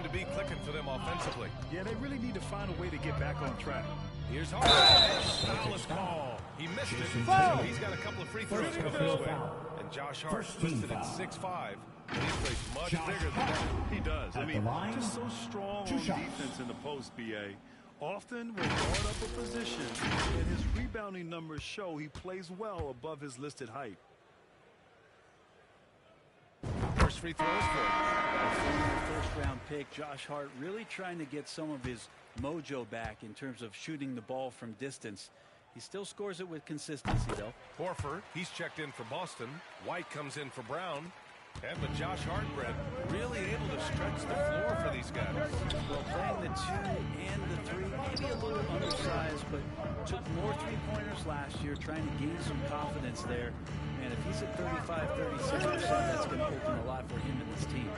to be clicking for them offensively. Yeah, they really need to find a way to get back on track. Here's Hart. Foul is called. He missed it, so he's got a couple of free throws coming his way. And Josh Hart listed at 6'5", and he plays much bigger than that. He does. I mean, just so strong on defense in the post, B.A. Often will guard up a position, and his rebounding numbers show he plays well above his listed height. First free throws for him. First-round pick, Josh Hart really trying to get some of his mojo back in terms of shooting the ball from distance. He still scores it with consistency, though. Horford, he's checked in for Boston. White comes in for Brown. And with Josh Hart, Brett, really able to stretch the floor for these guys. Well, playing the 2 and the 3, maybe a little undersized, but took more three-pointers last year, trying to gain some confidence there. And if he's at 35, 36%, that's going to open a lot for him and his team.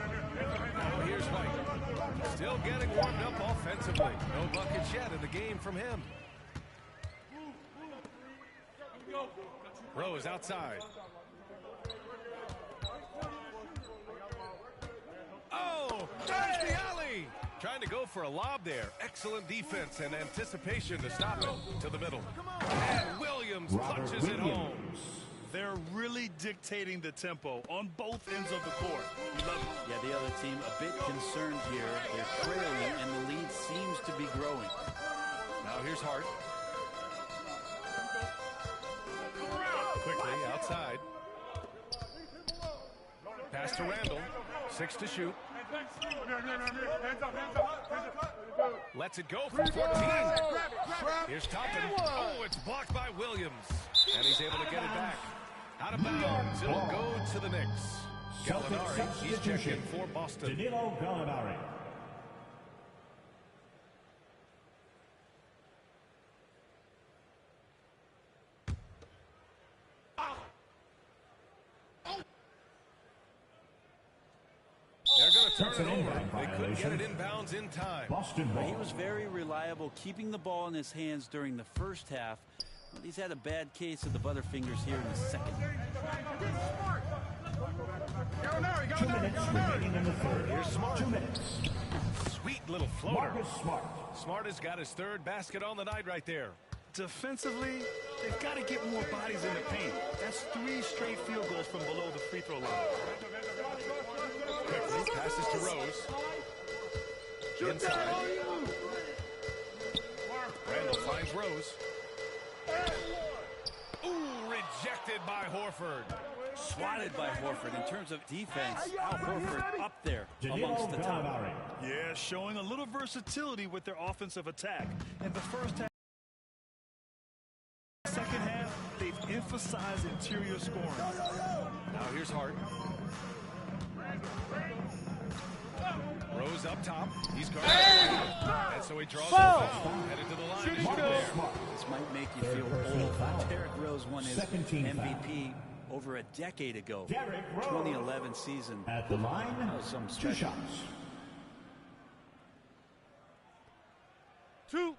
Now here's White. Still getting warmed up offensively. No buckets yet in the game from him. Rose outside. Oh, there's the alley. Trying to go for a lob there. Excellent defense and anticipation to stop it to the middle. And Williams punches it home. They're really dictating the tempo on both ends of the court. Yeah, the other team a bit concerned here. They're trailing, and the lead seems to be growing. Now here's Hart. Quickly outside. Pass to Randall. 6 to shoot. Lets it go from 14. Here's Toppin. Oh, it's blocked by Williams. And he's able to get it back. Out of bounds. It'll go to the Knicks. Gallinari, he's checked in for Boston. Danilo Gallinari. They're going to turn it over. They couldn't get it inbounds in time. Boston He was very reliable, keeping the ball in his hands during the first half. But he's had a bad case of the butterfingers here in the second. 2 minutes remaining in the third. Here's Smart. 2 minutes. Sweet little floater. Marcus Smart. Smart has got his third basket on the night right there. Defensively, they've got to get more bodies in the paint. That's 3 straight field goals from below the free throw line. Quickly passes to Rose. Inside. Randall finds Rose. Ooh, rejected by Horford. Swatted by Horford. In terms of defense, Al Horford up there amongst the top. Yeah, showing a little versatility with their offensive attack. In the first half, second half, they've emphasized interior scoring. Now here's Hart. Rose up top. He's guarded. And so he draws a foul. Headed to the line to shoot there. This might make you feel old. Derrick Rose won his MVP over a decade ago. 2011 season. At the line, That was some 2 special. shots. 2.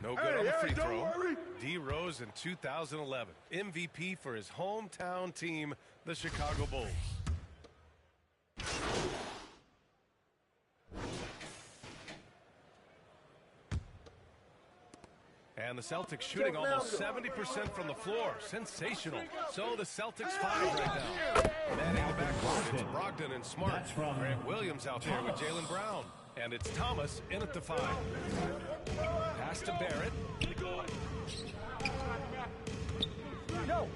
No good on the free throw. D. Rose in 2011. MVP for his hometown team, the Chicago Bulls. And the Celtics shooting almost 70% from the floor. Sensational. So the Celtics 5 right now. Manning the backcourt. It's Brogdon and Smart. Grant Williams out there with Jaylen Brown. And it's Thomas in at the 5. Pass to Barrett.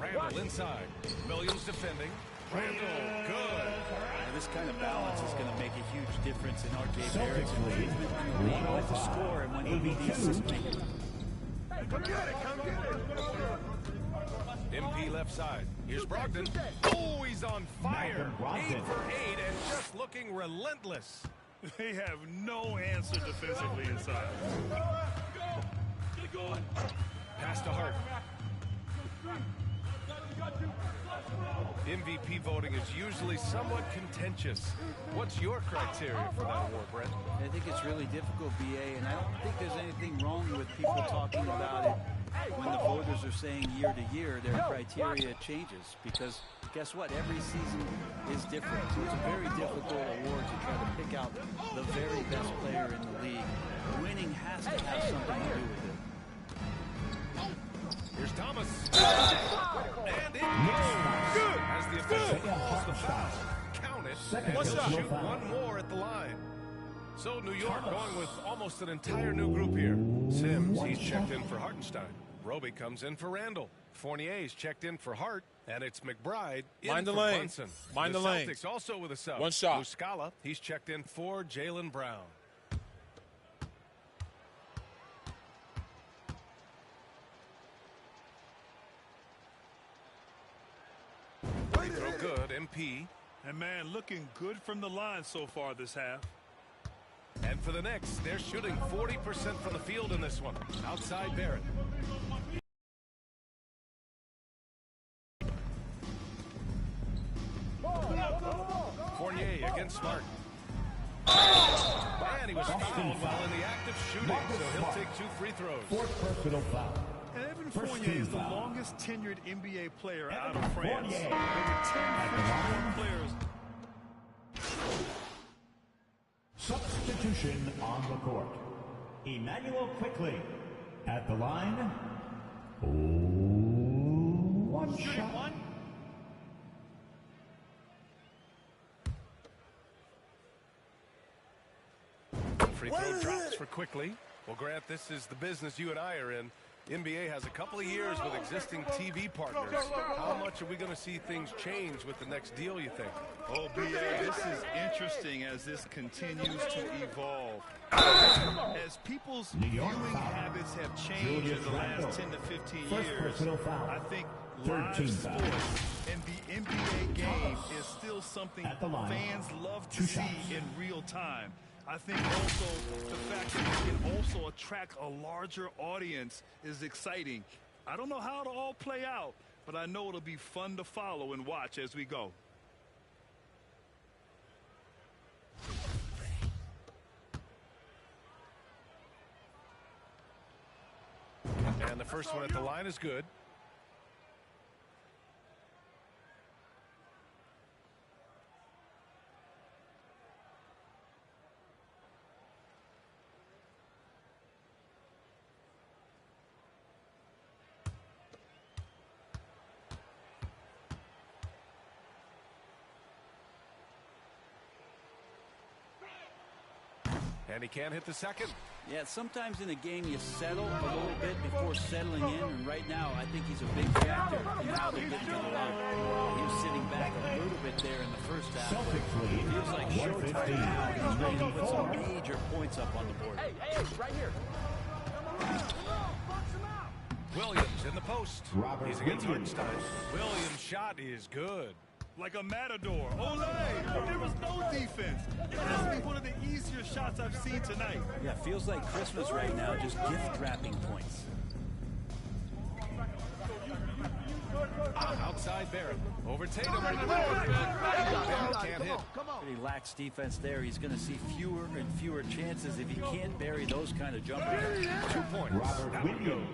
Randall inside. Williams defending. Randall, good. And this kind of balance is going to make a huge difference in R.J. Barrett's improvement in the league with the score and when he will be assisting. Come get it, come get it. MP left side. Here's Brogdon. Oh, he's on fire. 8 for 8 and just looking relentless. They have no answer defensively inside. Pass to Hart. MVP voting is usually somewhat contentious. What's your criteria for that award, Brent? I think it's really difficult, BA, and I don't think there's anything wrong with people talking about it when the voters are saying year to year their criteria changes, because guess what? Every season is different. So it's a very difficult award to try to pick out the very best player in the league. Winning has to have something to do with it. Here's Thomas. And it goes. Good. As the official calls the foul. Count it. And he'll shoot one more at the line. So New York going with almost an entire new group here. Sims, he's checked in for Hartenstein. Roby comes in for Randall. Fournier's checked in for Hart. And it's McBride in for Brunson. Mind the lane. Celtics also with a sub. One shot. Muscala, he's checked in for Jaylen Brown. Throw good, MP. And man, looking good from the line so far this half. And for the Knicks, they're shooting 40% from the field in this one. Outside Barrett. Fournier against Smart. And he was fouled while in the act of shooting, so he'll take 2 free throws. Fourth personal foul. And Evan Fournier is the longest tenured NBA player out of France. Over 10 players. Substitution on the court. Emmanuel Quickly at the line. One shot. Free throw drops for Quickly. Well, Grant, this is the business you and I are in. NBA has a couple of years with existing TV partners. How much are we going to see things change with the next deal, you think? Oh, BA, this is interesting as this continues to evolve. As people's viewing habits have changed in the last 10 to 15 years, I think live sports and the NBA game is still something fans love to see in real time. I think also the fact that we can also attract a larger audience is exciting. I don't know how it'll all play out, but I know it'll be fun to follow and watch as we go. And the first one at the line is good. And he can't hit the second. Yeah, sometimes in a game you settle a little bit before settling in, and right now I think he's a big factor in how they're getting along. He was sitting back a little bit there in the first half. Feels like showtime now. He's ready to put some major points up on the board. Hey, right here. Williams in the post. He's against Hartenstein. Williams' shot is good. Like a matador. Olé! There was no defense. It has to be one of the easier shots I've seen tonight. Yeah, feels like Christmas right now, just gift-wrapping points. Outside Barrett. Over Tatum. Barrett can't hit. He lacks defense there. He's going to see fewer and fewer chances if he can't bury those kind of jumpers. 2 points. Robert Williams.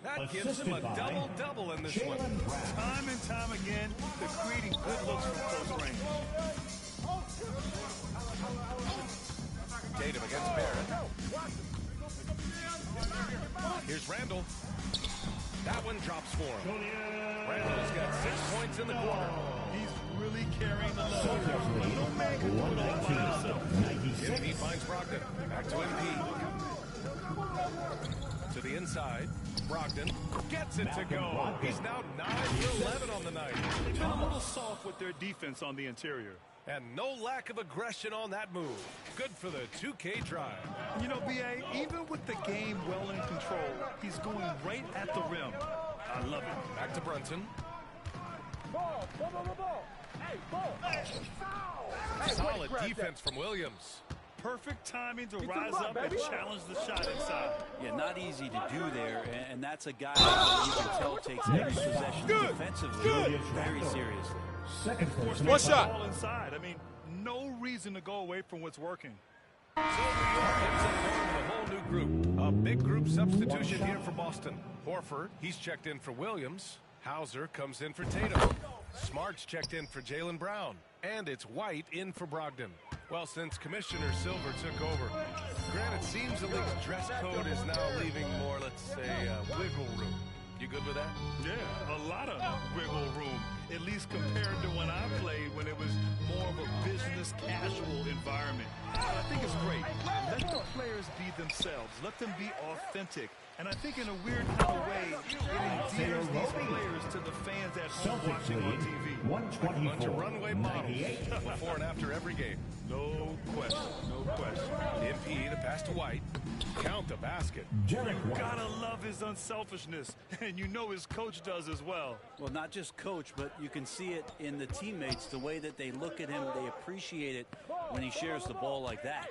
That gives him a double-double in this one. Time and time again, they're creating good looks from close range. Tatum against Barrett. Here's Randall. That one drops for him. Randall's got 6 points in the quarter. He's really carrying the load. No man can do it all by himself. MP finds Brogdon. Back to MP. To the inside. Brogdon gets it to go. He's now 9 for 11 on the night. They've been a little soft with their defense on the interior. And no lack of aggression on that move. Good for the 2K drive. You know, BA, even with the game well in control, he's going right at the rim. I love it. Back to Brunson. Ball. Hey, ball. Solid defense from Williams. Perfect timing to rise up and challenge the shot inside. Yeah, not easy to do there, and that's a guy that you can tell takes every possession defensively very seriously. One shot. Ball inside. I mean, no reason to go away from what's working. So New York ends up going with a whole new group. A big group substitution here for Boston. Horford, he's checked in for Williams. Hauser comes in for Tatum. Smart's checked in for Jaylen Brown. And it's White in for Brogdon. Well, since Commissioner Silver took over, Grant, it seems the league's dress code is now leaving more, let's say, wiggle room. You good with that? Yeah, a lot of wiggle room, at least compared to when I played, when it was more of a business casual environment. I think it's great. Let the players be themselves. Let them be authentic. And I think in a weird kind of way, it endears these players to the fans at home watching on TV. A bunch of runway models before and after every game. No question, no question. MP, the pass to White. Count the basket. You gotta love his unselfishness, and you know his coach does as well. Well, not just coach, but you can see it in the teammates, the way that they look at him. They appreciate it when he shares the ball like that.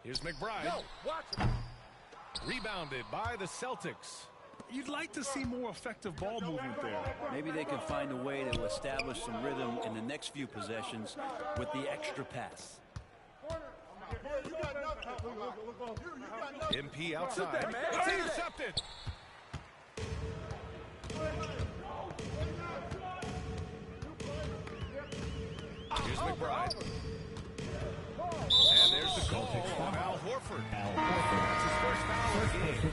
Here's McBride. Rebounded by the Celtics. You'd like to see more effective ball movement there. Maybe they can find a way to establish some rhythm in the next few possessions with the extra pass. MP outside. It's intercepted. Here's McBride. And there's the goal of Al Horford. That's his first foul of the game.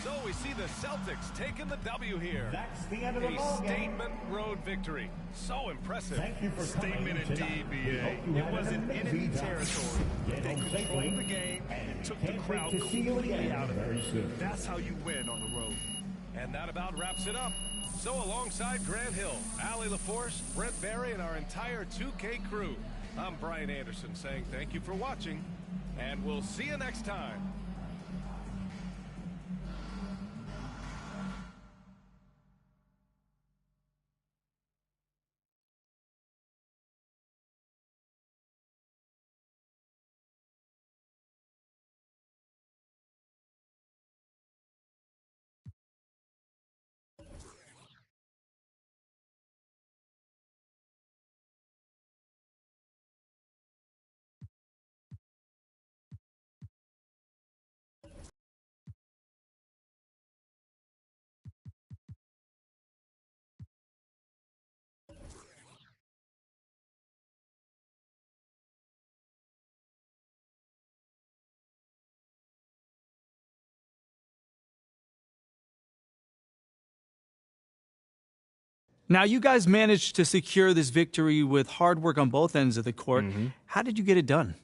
So we see the Celtics taking the W here. That's the end of the A ball game. statement road victory. So impressive. Thank you for Statement indeed, BA. It wasn't enemy territory. They controlled the game and took the crowd completely out of it. That's how you win on the road. And that about wraps it up. So alongside Grant Hill, Allie LaForce, Brent Barry, and our entire 2K crew, I'm Brian Anderson saying thank you for watching, and we'll see you next time. Now, you guys managed to secure this victory with hard work on both ends of the court. How did you get it done?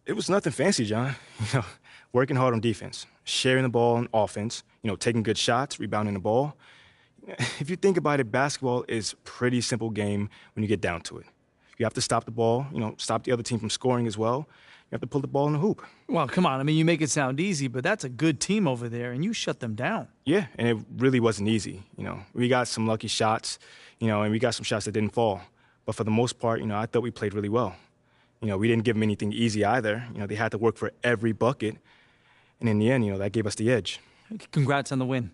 It was nothing fancy, John. Working hard on defense, sharing the ball on offense, taking good shots, rebounding the ball. If you think about it, basketball is a pretty simple game when you get down to it. You have to stop the ball, stop the other team from scoring as well. You have to pull the ball in the hoop. Well, come on. I mean, you make it sound easy, but that's a good team over there, and you shut them down. Yeah, and it really wasn't easy. We got some lucky shots, and we got some shots that didn't fall. But for the most part, I thought we played really well. We didn't give them anything easy either. They had to work for every bucket. And in the end, that gave us the edge. Congrats on the win.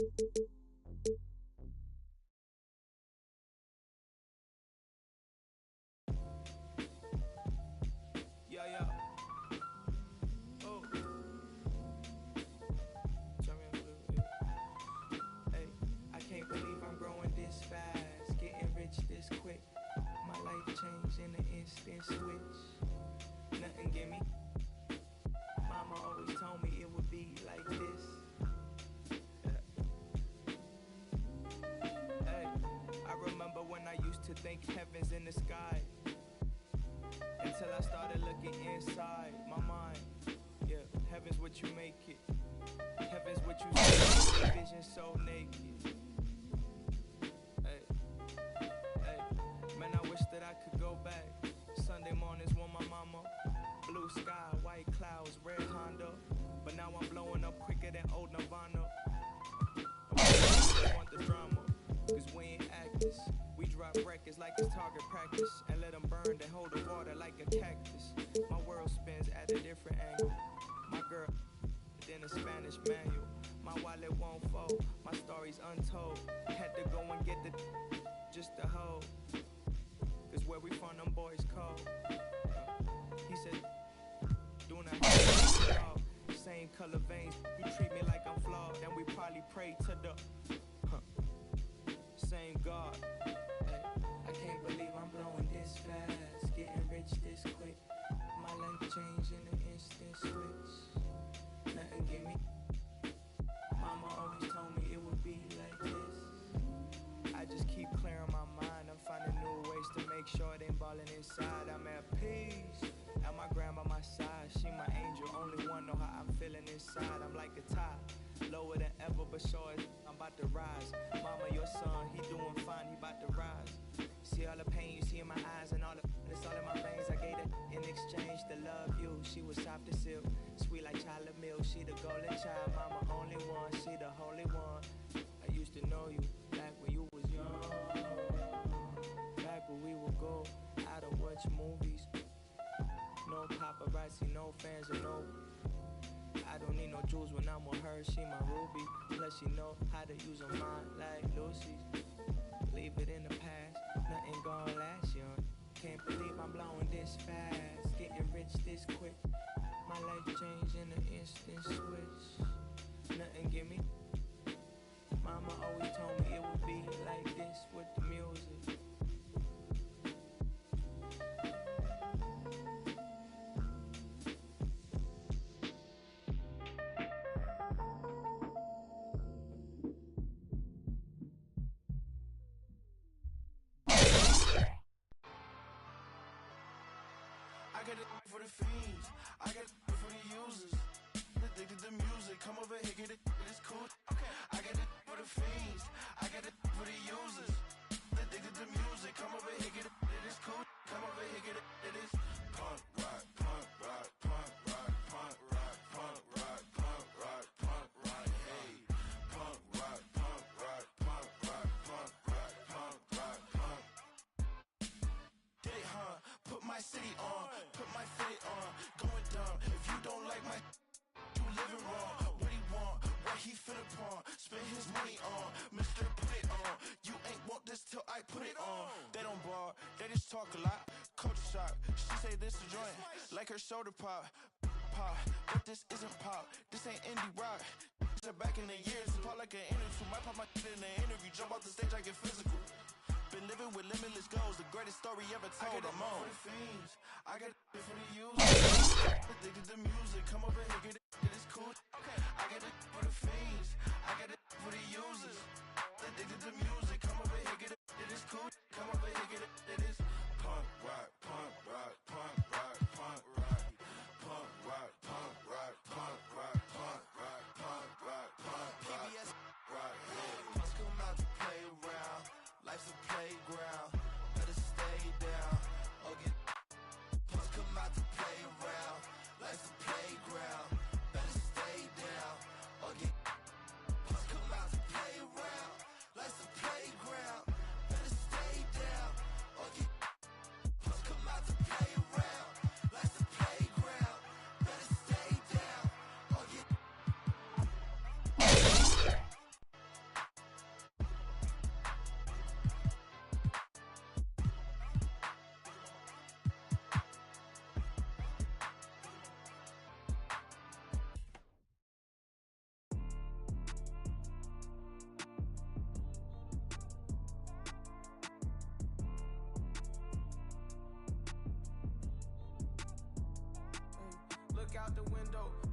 Yeah, yeah. Oh. Turn me up a little bit. Hey, I can't believe I'm growing this fast, getting rich this quick. My life changed in an instant switch. Nothing give me. Mama always told me it would be like this. Hey, I remember when I used to think heaven's in the sky, until I started looking inside my mind. Yeah, heaven's what you make it. Heaven's what you see. Vision so naked. Hey, hey, man, I wish that I could go back. Sunday mornings when my mama, blue sky, white clouds, red Honda. But now I'm blowing up quicker than old Nirvana. I want the drama, cause we ain't actors. We drop records like it's target practice, and let them burn, then hold the water like a cactus. My world spins at a different angle. My girl, then a Spanish manual. My wallet won't fold, my story's untold. Had to go and get the just to hold, cause where we from, them boys cold. He said, doing a dog, same color veins. You treat me like I'm flawed, and we probably pray to the same God. Hey, I can't believe I'm blowing this fast, getting rich this quick. My life changed in an instant switch. Nothing give me. Mama always told me it would be like this. I just keep clearing my mind. I'm finding new ways to make sure it ain't balling inside. I'm at peace. And my grandma my side, she my angel. Only one know how I'm feeling inside. I'm like a tide, lower than ever, but sure as I'm about to rise. Mama, your son, he doing fine, he about to rise. See all the pain you see in my eyes and all the it's all in my veins. I gave it in exchange to love you. She was soft as silk, sweet like chocolate milk. She the golden child, mama only one. She the holy one. I used to know you back when you was young, back when we would go out and watch movies. No paparazzi, no fans, and no. I don't need no jewels when I'm with her. She my ruby. Plus she know how to use her mind like Lucy's. Leave it in the past, nothing gon' last young. Can't believe I'm blowing this fast, getting rich this quick. My life changed in an instant switch. Nothing give me. Mama always told me it would be like this with the music. I got it for the fiends, I got it for the users. Addicted to music, come over here, get it, it's cool. Okay, I got it for the fiends, I got it for the users. Addicted to music, come over here, get it, it's cool. Come over here, get it, it is punk rock, punk rock, punk rock, punk rock, punk rock, punk rock, punk rock, hey. Punk rock, punk rock, punk rock, punk rock, punk rock, punk. Did it, huh? Put my city on, put my fitted on, going dumb. If you don't like my, you living wrong. What he want, what he finna pawn, spend his money on, Mr. Put it on. You ain't want this till I put it on. They don't bar, they just talk a lot. Culture shock, she say this a joint, like her shoulder pop. Pop, but this isn't pop, this ain't indie rock. Back in the years, pop like an interview. Might pop my in the interview, jump off the stage, I get physical. Been living with limitless goals, the greatest story ever told. I'm on. For the fiends, I got it for the users. Addicted to music, come over here, get it, it's cool. Okay, I got it for the fiends, I got it for the users. Addicted to music, come over here, get it, it's cool. Come over here, get it, it is punk rock, punk rock, punk rock, punk rock, punk rock, punk rock, punk rock, punk rock, punk rock, punk rock, PBS rock. Punks come out to play around. Life's a playground, better stay down or get. Punks come out to play around. Life's a playground, better stay down or get. Punks come out to play around. Life's a playground, better stay down or get.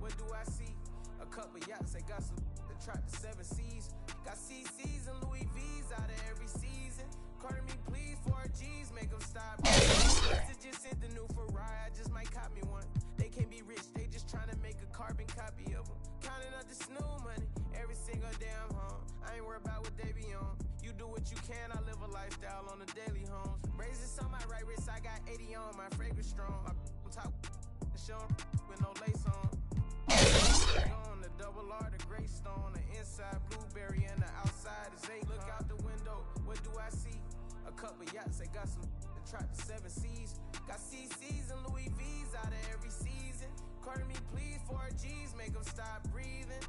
what do I see? A couple yachts, they got some that track the 7 seas. Got CCs and Louis V's out of every season. Carter me please, 4Gs, make them stop. Message just sent the new Ferrari, I just might cop me one. They can't be rich, they just trying to make a carbon copy of them. Counting up the snoo money, every single damn home. I ain't worried about what they be on. You do what you can, I live a lifestyle on the daily homes. Braces on my right wrist, I got 80 on, my fragrance strong. My top show with no lace on. On the double R, the gray stone, the inside blueberry and the outside is 8. Look out the window, what do I see? A couple yachts, they got some that track the 7 seas. Got CCs and Louis V's out of every season. Carter me please, 4Gs, make them stop breathing.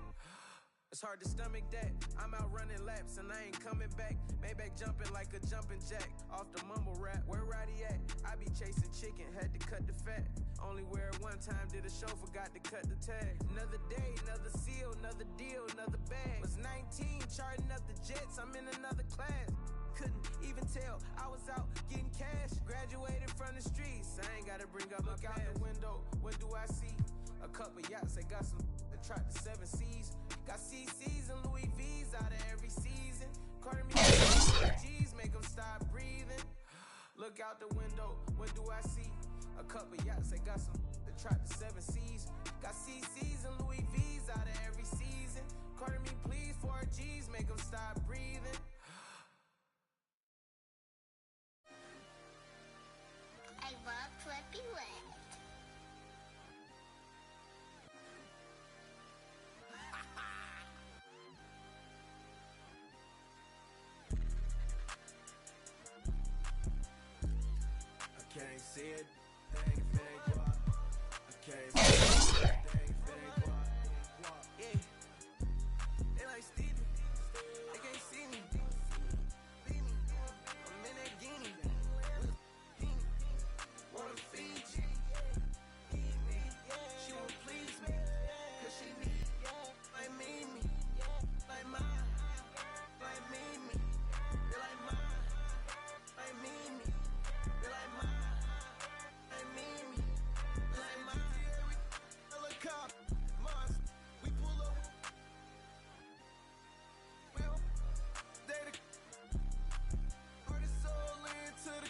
It's hard to stomach that. I'm out running laps and I ain't coming back. Maybach jumping like a jumping jack. Off the mumble rap, where Roddy at? I be chasing chicken, had to cut the fat. Only wear it one time, did a show, forgot to cut the tag. Another day, another seal, another deal, another bag. Was 19, charting up the jets, I'm in another class. Couldn't even tell, I was out getting cash. Graduated from the streets, I ain't gotta bring up. Look out the window, what do I see? A couple yachts, they got some that track the 7 seas. Got CCs and Louis V's out of every season. Carter me G's, make them stop breathing. Look out the window, what do I see? A couple yachts, they got some that track the 7 seas. Got CCs and Louis V's out of every season. Carter me please, 4Gs, make them stop breathing. I love Flippy Wet. I can't see it, thing, thing, what? I can't see it, thing, thing, what? Yeah, they like Stevie, they can't see me. I'm in that guinea. Wanna feed you. She won't please me, cause she need like me, like mine, like me, they like mine, like me, they like mine, like me, they like mine. Helicopter, monster, we pull up. Will, they the put his soul into the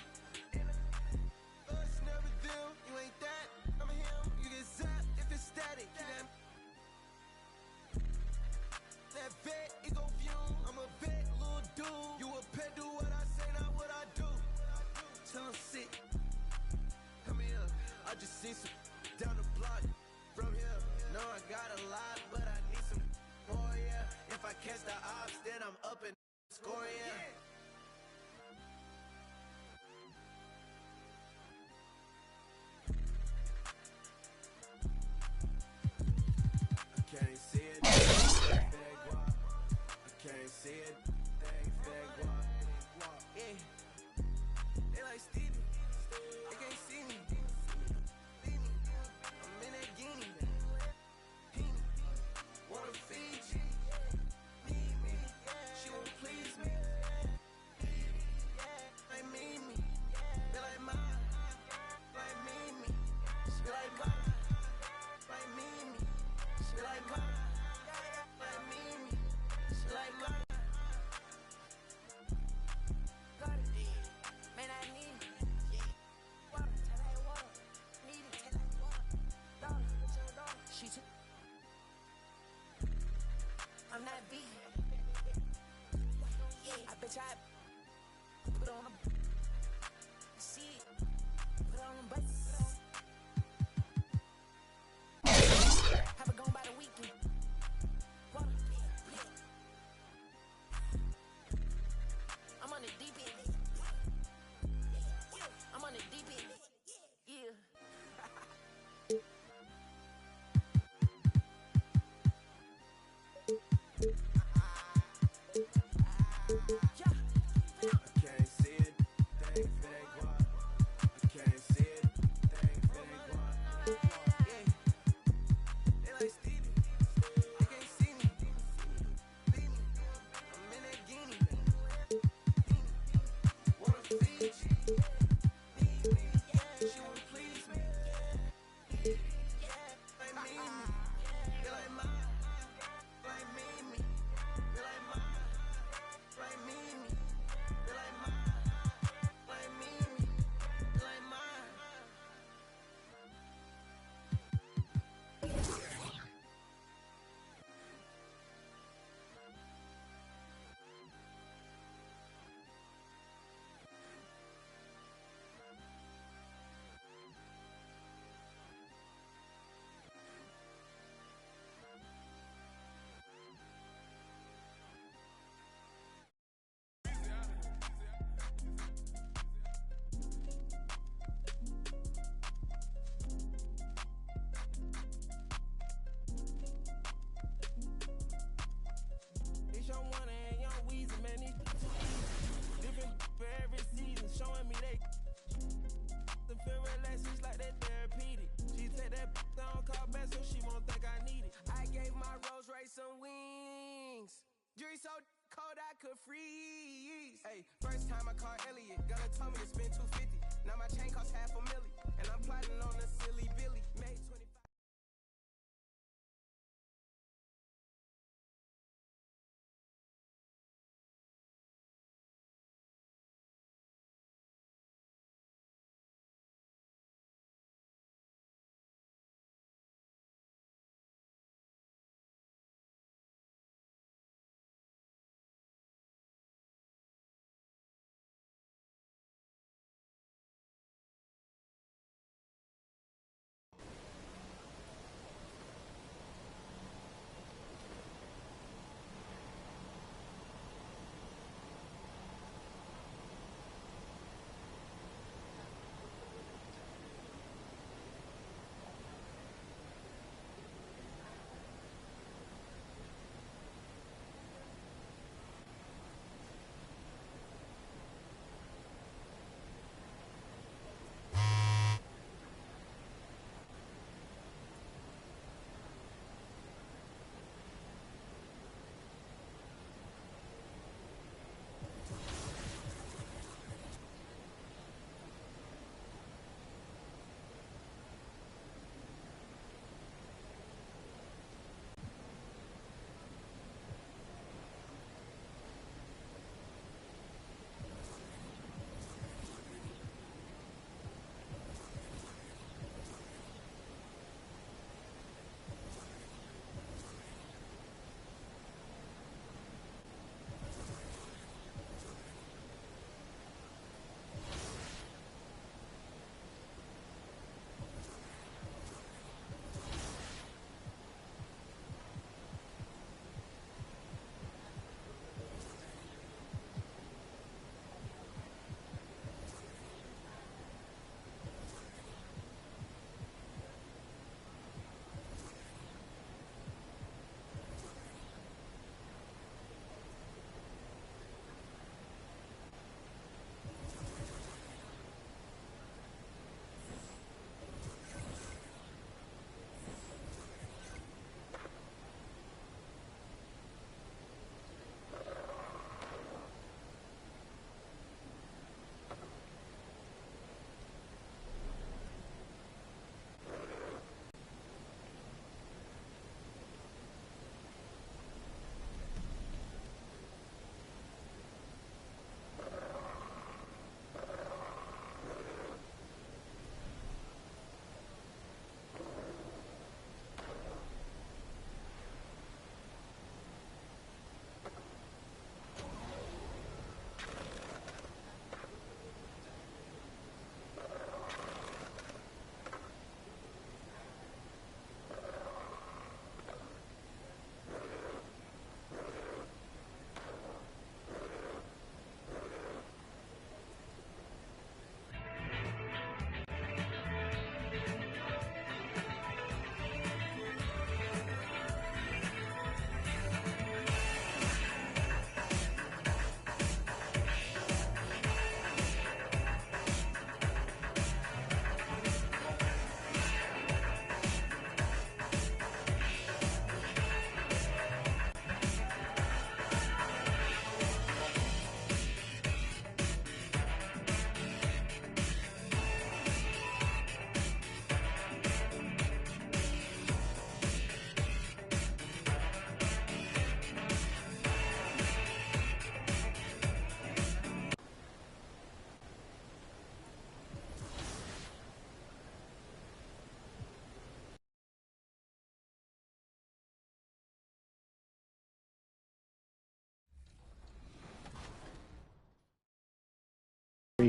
us, never them, you ain't that, I'm him, you get zapped if it's static, that vet, it go fume, I'm a vet, little dude, you a pet, do what I say, not what I do, tell him sit, come here, I just seen some down the block, from here, no I got a lot, but I need some more, yeah, if I catch the ops, then I'm up and scoring, yeah. I can't see it, thing, what? I can't see it, thing, what? Yeah, they like Stevie, they can't see me. I'm in that guinea. Wanna feed you. She won't please me, could freeze. Hey, first time I called Elliot, Gunna told me to spend 250. Now my chain costs $500,000, and I'm plotting on a silly Billy. Made 25.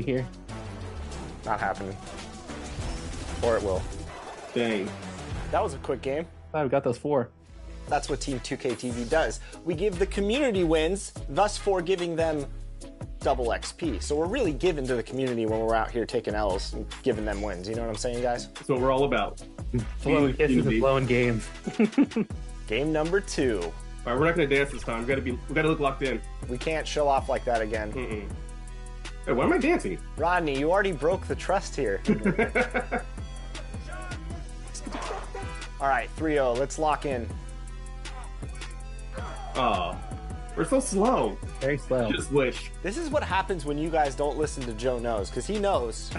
Here. Not happening. Or it will. Dang. That was a quick game. Glad we got those 4. That's what Team 2K TV does. We give the community wins, thus for giving them double XP. So we're really giving to the community when we're out here taking L's and giving them wins. You know what I'm saying, guys? That's what we're all about. Blowing kisses and blowing games. Game number 2. All right, we're not gonna dance this time. We gotta look locked in. We can't show off like that again. Hey, why am I dancing? Rodney, you already broke the trust here. All right, 3-0. Let's lock in. Oh. We're so slow. Very slow. Just wish. This is what happens when you guys don't listen to Joe Knows, because he knows.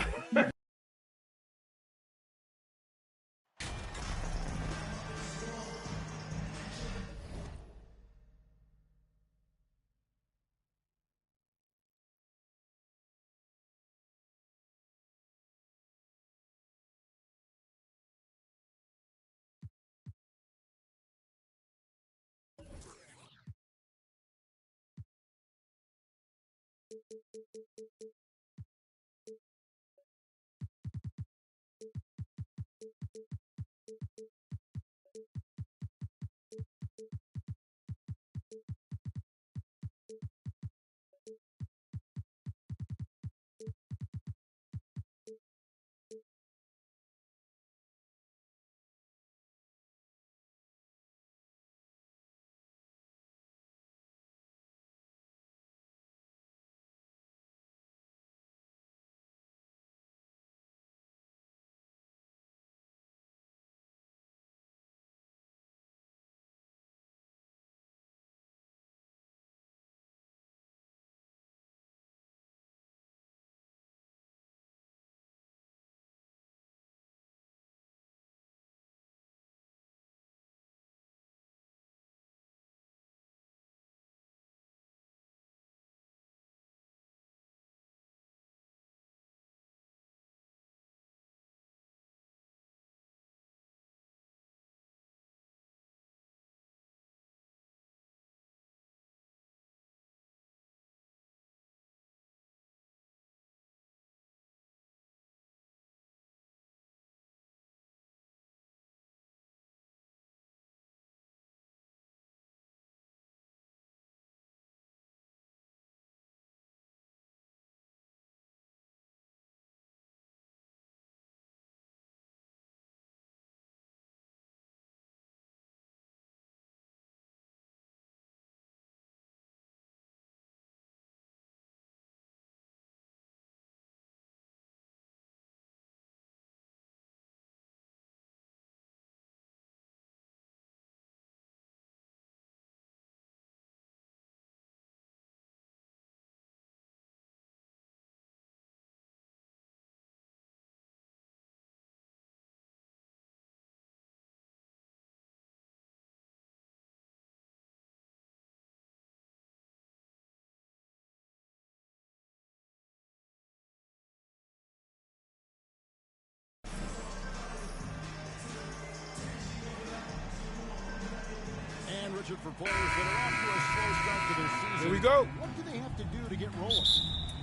Richard, for players that are off to a slow start to their season. Here we go. What do they have to do to get rolling?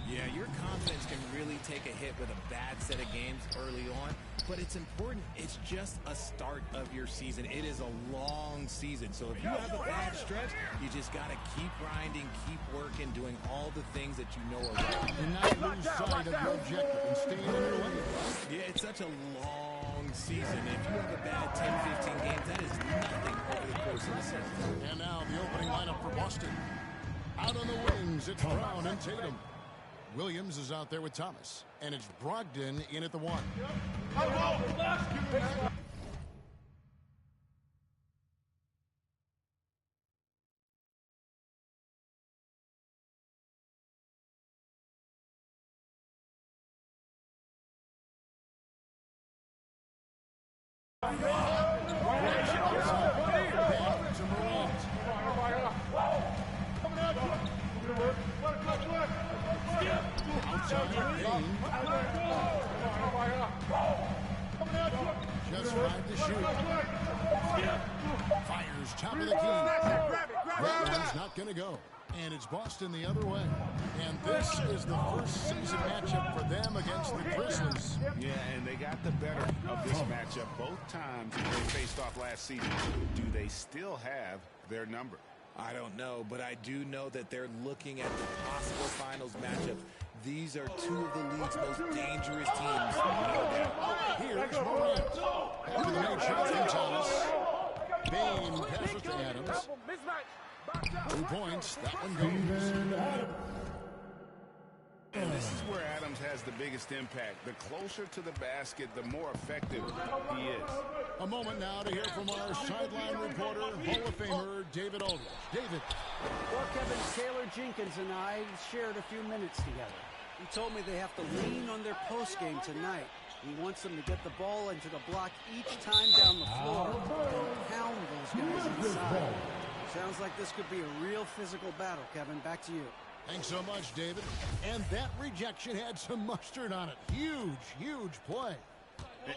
Yeah, your confidence can really take a hit with a bad set of games early on, but it's important. It's just a start of your season. It is a long season, so if you have a bad stretch, you just got to keep grinding, keep working, doing all the things that you know are right. And not lose sight of your objective and staying in your lane. Yeah, it's such a long season. If you have a bad 10, 15 games, that is nothing over the course of the season. And now the opening lineup for Boston. Out on the wings, it's Brown and Tatum. Williams is out there with Thomas. And it's Brogdon in at the 1. Just 5 to shoot. Fires top of the key. That one's not going to go. And it's Boston the other way. And this is the first season matchup for them against the Grizzlies. Yeah, and they got the better of this matchup both times they faced off last season. Do they still have their number? I don't know, but I do know that they're looking at the possible finals matchups. These are two of the league's most dangerous teams. Here's Morant. After the made shot from Thomas. Bain passes to Adams. 2 points. That one goes. this is where Adams has the biggest impact. The closer to the basket, the more effective he is. A moment now to hear from our sideline reporter, Hall of Famer David Aldridge. David. Well, Kevin, Taylor Jenkins and I shared a few minutes together. He told me they have to lean on their post game tonight. He wants them to get the ball into the block each time down the floor and pound those guys inside. Sounds like this could be a real physical battle, Kevin. Back to you. Thanks so much, David. And that rejection had some mustard on it. Huge, huge play.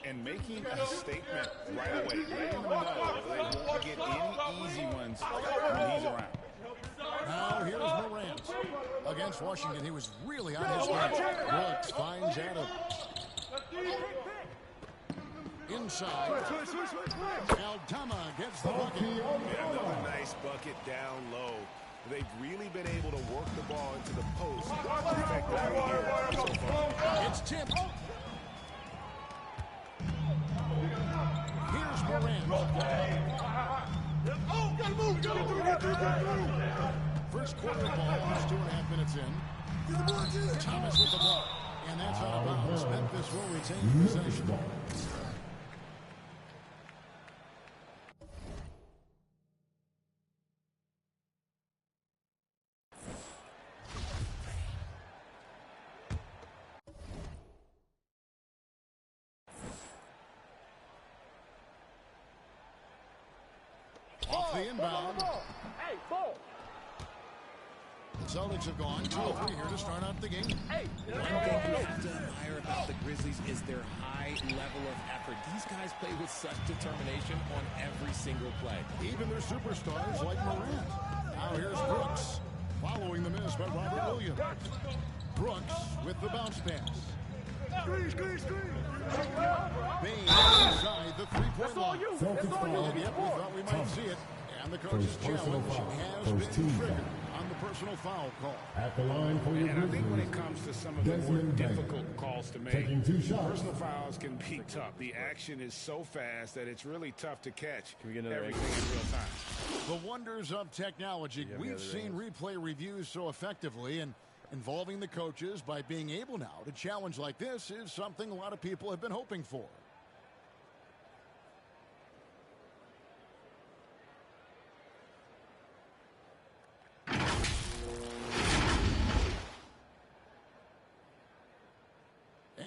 And making a statement right away, letting them know they won't get any easy ones when he's around. Now here's Morant. Against Washington, he was really on his game. Brooks finds Adams. Inside. Aldama gets the bucket. Yeah, another nice bucket down low. They've really been able to work the ball into the post effectively here so far. It's tipped. Here's Morant. First quarter ball is 2.5 minutes in. Thomas with the ball. And that's out of bounds. Memphis will retain possession. Off the inbound. Hey, ball. The Celtics have gone 2-3 here to start out the game. One thing you have to admire about the Grizzlies is their high level of effort. These guys play with such determination on every single play. Even their superstars like Morant. Now here's Brooks, following the miss by Robert Williams. Brooks with the bounce pass. Bain inside the three-point line. And yet we thought we might see it. And the coach's challenge has been triggered on the personal foul call. At the line for your Grizzlies. I think when it comes to some of the more difficult calls to make, personal fouls can be tough. The action is so fast that it's really tough to catch everything in real time. The wonders of technology. We've seen replay reviews so effectively, and involving the coaches by being able now to challenge like this is something a lot of people have been hoping for.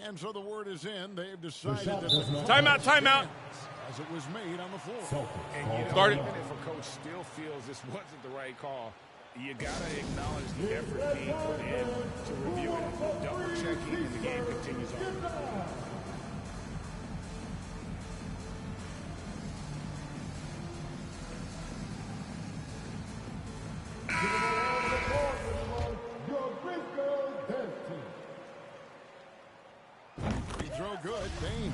And so the word is in. They've decided that timeout. As it was made on the floor. And you know, even if a coach still feels this wasn't the right call, you gotta acknowledge the effort being put in to review it, double checking, and the game continues on. Free throw good, Bain.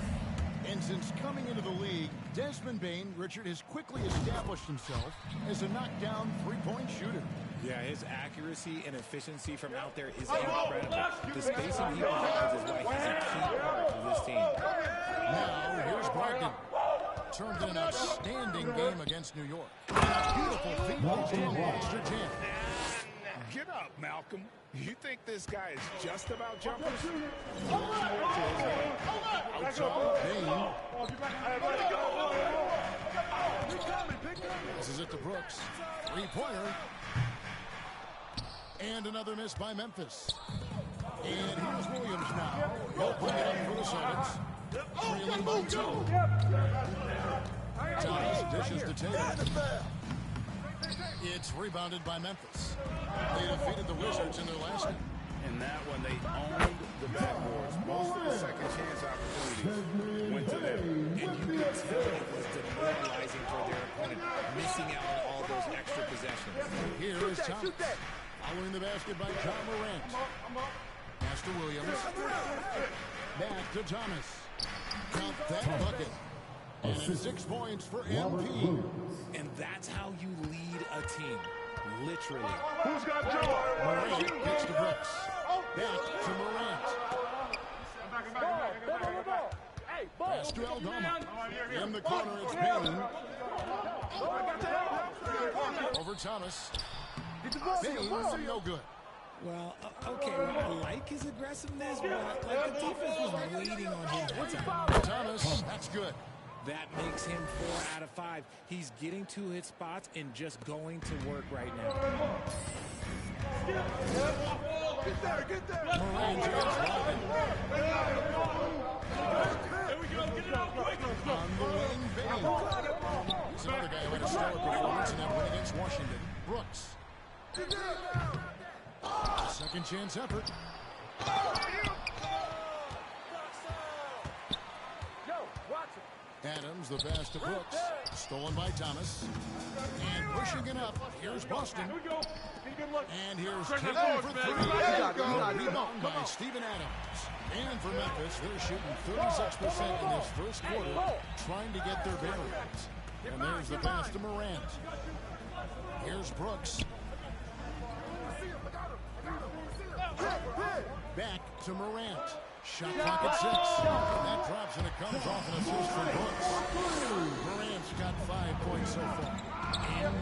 And since coming into the league, Desmond Bain, Richard, has quickly established himself as a knockdown three-point shooter. Yeah, his accuracy and efficiency from out there is incredible. The spacing he provides is why he's a key part of this team. Now, here's Brogdon. Turned in an outstanding game against New York. Beautiful feet from the extra 10. Get up, Malcolm. You think this guy is just about jumpers? Outside, Bain. This is it to Brooks. Three-pointer. And another miss by Memphis. And here's Williams now. He'll bring it up for the Celtics. Trailing by 2. Thomas dishes to Taylor. It's rebounded by Memphis. They defeated the Wizards in their last game. In that one, they owned the backboards. Most of the second chance opportunities went to them. And you could tell it was demoralizing for their opponent, missing out on all those extra possessions. Here is Thomas. Following the basket by John Morant. Pass to Williams. Back to Thomas. Count that bucket. And it's 6 points for MP. And that's how you lead a team. Literally. Who's got Joe? Morant gets to Brooks. Back to Morant. Pass to Aldama. In the corner, it's Bain. Over Thomas. Bain, no good. Well, okay, I like his aggressiveness, but like the defense was waiting on him that time. Thomas, that's good. That makes him 4 out of 5. He's getting to his spots and just going to work right now. Get there, get there. Morant against Robin. On the wing, Bain. He's another guy who had a stellar performance in that win against Washington. Brooks. Second chance effort. Adams, the pass to Brooks. Stolen by Thomas. And pushing it up. Here's Boston. And here's taken for three. Rebound by Steven Adams. And for Memphis, they're shooting 36% in this first quarter, trying to get their bearings. And there's the pass to Morant. Here's Brooks. Back to Morant. Shot clock at 6. That drops and it comes off an assist from Brooks. Morant's got 5 points so far. And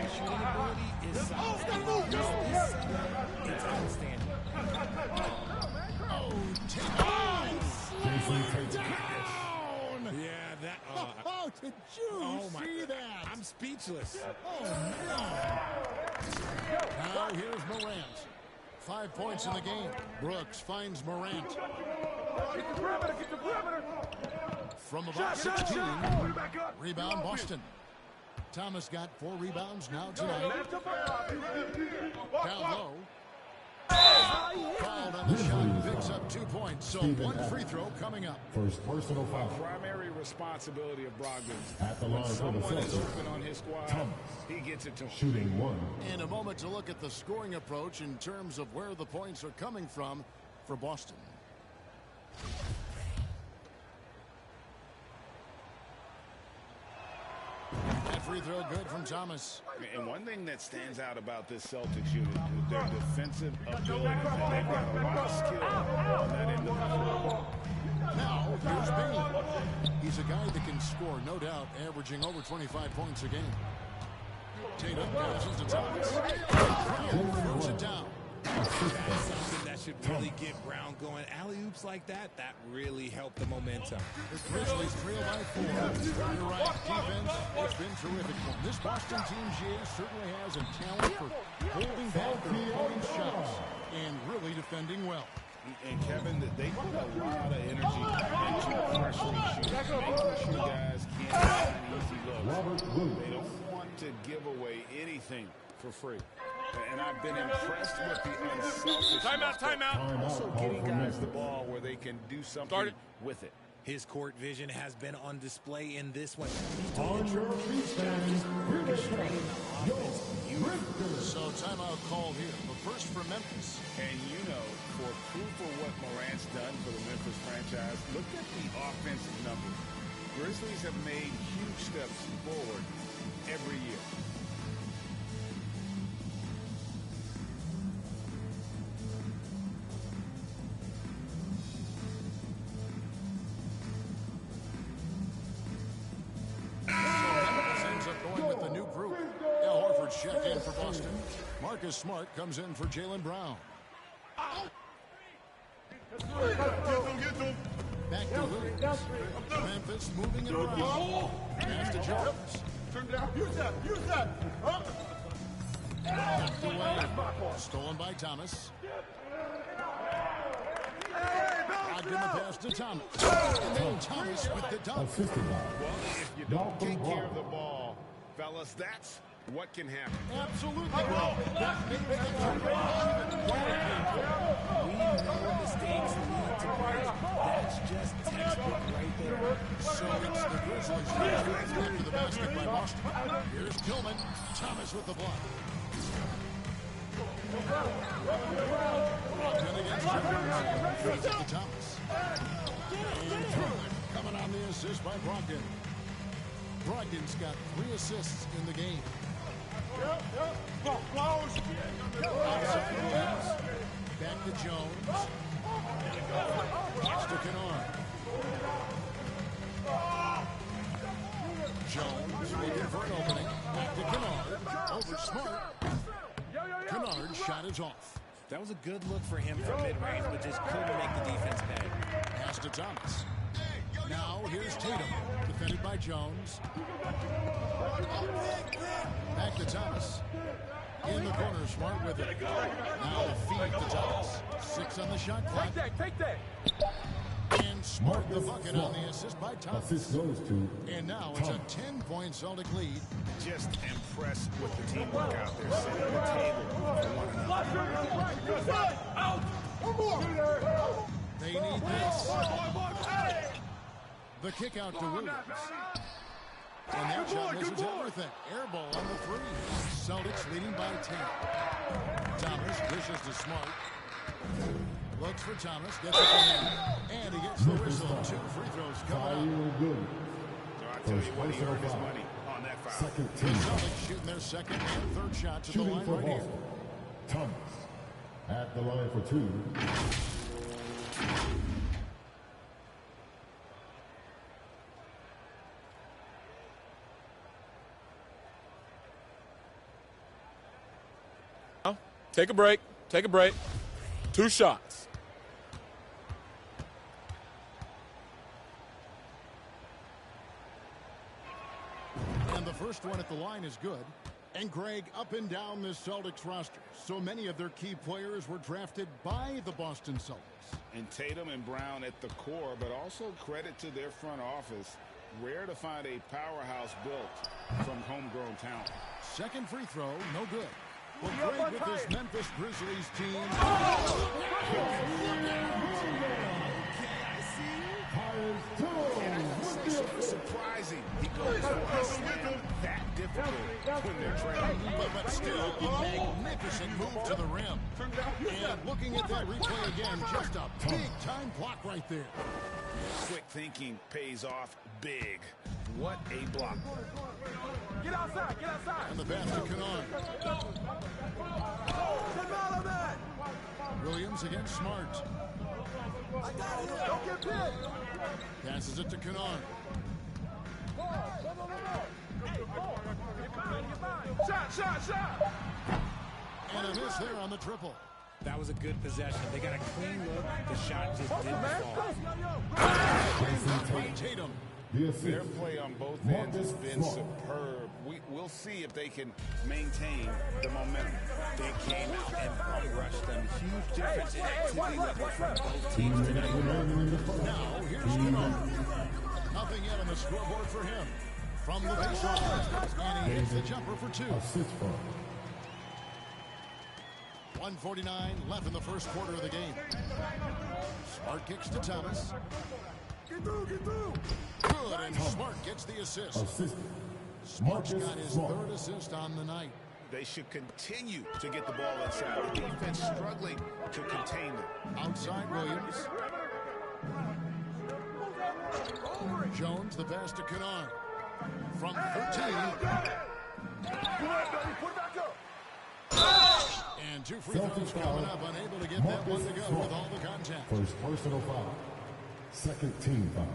shooting ability is solid. It's outstanding. Oh, take on! Down! Yeah, that. Oh, did you see that? I'm speechless. Oh, no. Now here's Morant. 5 points in the game. Brooks finds Morant. Get the perimeter, get the perimeter. From about 16. Rebound Boston. Thomas got 4 rebounds now tonight. Down low. Called on the shot, picks up 2 points. So 1 free throw coming up. First personal foul. Primary responsibility of Brogdon. At the line for the Someone is Celtics. open on his squad. He gets it to him. Shooting 1. And a moment to look at the scoring approach in terms of where the points are coming from for Boston. That free throw good from Thomas. And one thing that stands out about this Celtics unit is their defensive ability. They've got a lot of skill on that end of the floor. Now, here's Bain. He's a guy that can score, no doubt, averaging over 25 points a game. Tatum passes to Thomas. Brown throws it down. That's something that should really get Brown going. Alley-oops like that, that really helped the momentum. The Grizzlies trail by 4. You're right, defense has been terrific. This Boston team, GA, certainly has a talent for holding back their opponent's shots and really defending well. And Kevin, they put a lot of energy into pressuring shooting, making sure guys can't have an easy look. They don't want to give away anything for free. And I've been impressed with the unselfishness. Timeout. Also getting guys the ball where they can do something with it. His court vision has been on display in this one. On your feet, fans. So timeout call here. But first for Memphis. And you know, for proof of what Morant's done for the Memphis franchise, look at the offensive numbers. Grizzlies have made huge steps forward every year. Check in for Boston. Marcus Smart comes in for Jaylen Brown. Back to Williams. Memphis moving it around. Pass to Jones. Use that. Knocked away. Stolen by Thomas. Brogdon the pass to Thomas. And then Thomas with the dunk. Well, if you don't take care of the ball, fellas, that's what can happen. Absolutely. We know mistakes lead to plays. That's just textbook right there. So it's the Grizzlies. Back to the basket by Boston. Here's Tillman. Thomas with the block. Brogdon against Jones. Feeds it to Thomas. And Tillman coming on the assist by Brogdon. Brogdon's got 3 assists in the game. Close. Back to Jones. Pass to Kennard. Jones looking for an opening. Back to Kennard. Over Smart. Kennard's shot is off. That was a good look for him from mid-range, but just couldn't make the defense pay. Pass to Thomas. Now here's Tatum, defended by Jones. Back to Thomas. In the corner, Smart with it. Now the feed to Thomas. 6 on the shot clock. Take that. And Smart the bucket on the assist by Thomas. Assist goes to And now it's a 10-point Celtic lead. Just impressed with the teamwork out there, setting the table for one another. They need this. The kick out to Williams. And that shot misses everything. Air ball on the 3. Celtics leading by 10. Thomas dishes to Smart. Looks for Thomas. Gets it to him. And he gets the whistle. 2 free throws coming up. good. So I tell you what, he earned his money on that foul. Second The team. Celtics shooting their second and third shots at the Shooting line for right here. Boston. Thomas at the line for 2. Take a break. 2 shots. And the first one at the line is good. And Greg, up and down this Celtics roster, so many of their key players were drafted by the Boston Celtics. And Tatum and Brown at the core, but also credit to their front office. Rare to find a powerhouse built from homegrown talent. Second free throw, no good. Well, Greg with this Memphis Grizzlies team. Surprising. He goes for a slam that difficult when they're trailing. But still, a magnificent move to the rim. And looking at that replay again, just a big-time block right there. Quick thinking pays off big. What a block. Get outside. And the pass to Kanan. Williams against Smart. I got it. Don't get pinned. Passes it to Kanan. Shot. And a miss there on the triple. That was a good possession. They got a clean look. The shot just didn't fall. Tatum. Their play on both ends has been superb. We'll see if they can maintain the momentum. They came out and rushed them. Huge difference in activity level from both teams today. Now here's Kanan. Nothing yet on the scoreboard for him. From the baseline. And he hits the jumper for 2. 1:49 left in the first quarter of the game. Smart kicks to Thomas. Get through. Good, and Smart gets the assist. Smart's got his 3rd assist on the night. They should continue to get the ball inside. The defense struggling to contain them. Outside Williams. Jones, the pass to Kanan. From 13. And 2 free throws coming up, unable to get that one to go with all the contact. First personal foul. Second team foul.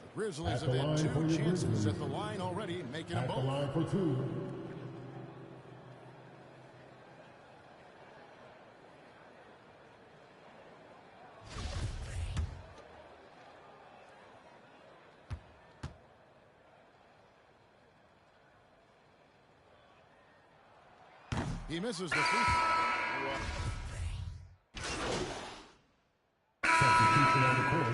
The Grizzlies have had 2 chances at the line already, making them both. At the line for 2. He misses the free throw. Substitution on the court.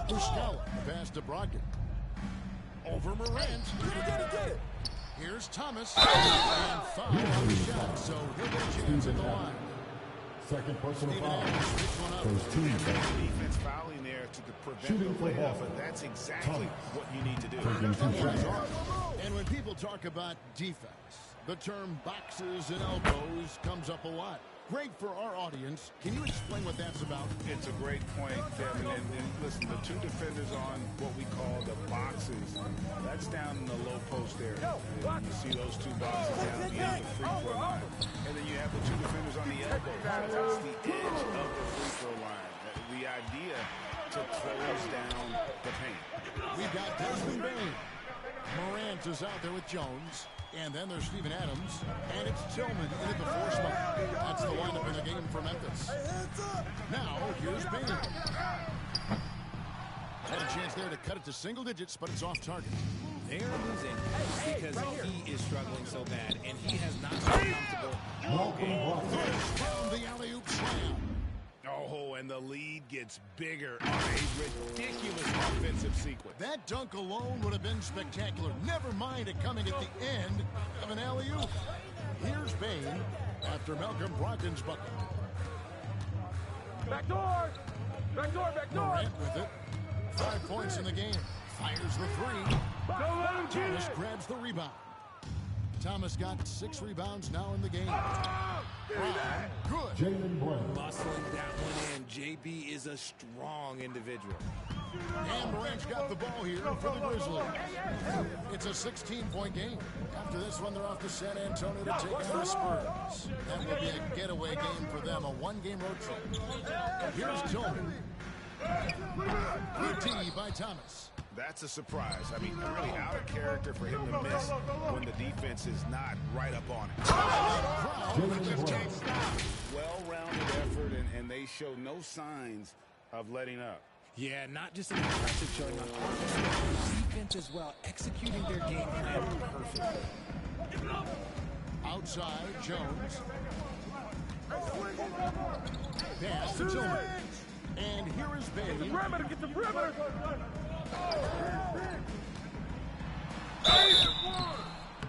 Muscala, pass to Brogdon. Over Morant. Get it. Here's Thomas. And foul on the shot, so he'll get a chance at the line. Second personal foul. First team. Defense fouling there to prevent the layup, but that's exactly what you need to do. And when people talk about defense, the term boxes and elbows comes up a lot. Great for our audience. Can you explain what that's about? It's a great point, Kevin. And listen, the two defenders on what we call the boxes, that's down in the low post area. And you see those two boxes down beyond the free throw line. And then you have the two defenders on the elbow. That's the edge of the free throw line. The idea to close down the paint. We've got Desmond Bain. Morant is out there with Jones. And then there's Steven Adams. And it's Tillman into the four spot. That's the lineup in the game for Memphis. Now, here's Bain. Had a chance there to cut it to single digits, but it's off target. They're losing because he is struggling so bad, and he has not been comfortable all game. From the alley-oop slam. Oh, and the lead gets bigger on a ridiculous offensive sequence. That dunk alone would have been spectacular. Never mind it coming at the end of an alley-oop. Here's Bain after Malcolm Brogdon's bucket. Back door! Back door, back door! Morant with it. 5 points in the game. Fires the three. Thomas grabs the rebound. Thomas got 6 rebounds now in the game. Good. Jalen Brown. Bustling that one in. JB is a strong individual. And Morant's got the ball here for the Grizzlies. It's a 16-point game. After this one, they're off to San Antonio to take on the Spurs. That will be a getaway game for them, a one-game road trip. Here's Tillman. Good tee by Thomas. That's a surprise. I mean, really out of character for him to miss when the defense is not right up on it. Well-rounded effort, and they show no signs of letting up. Yeah, not just an impressive showing on offense, but defense as well, executing their game plan perfectly. Outside, Jones. Pass to Tillman. And here is Bain. Get the perimeter!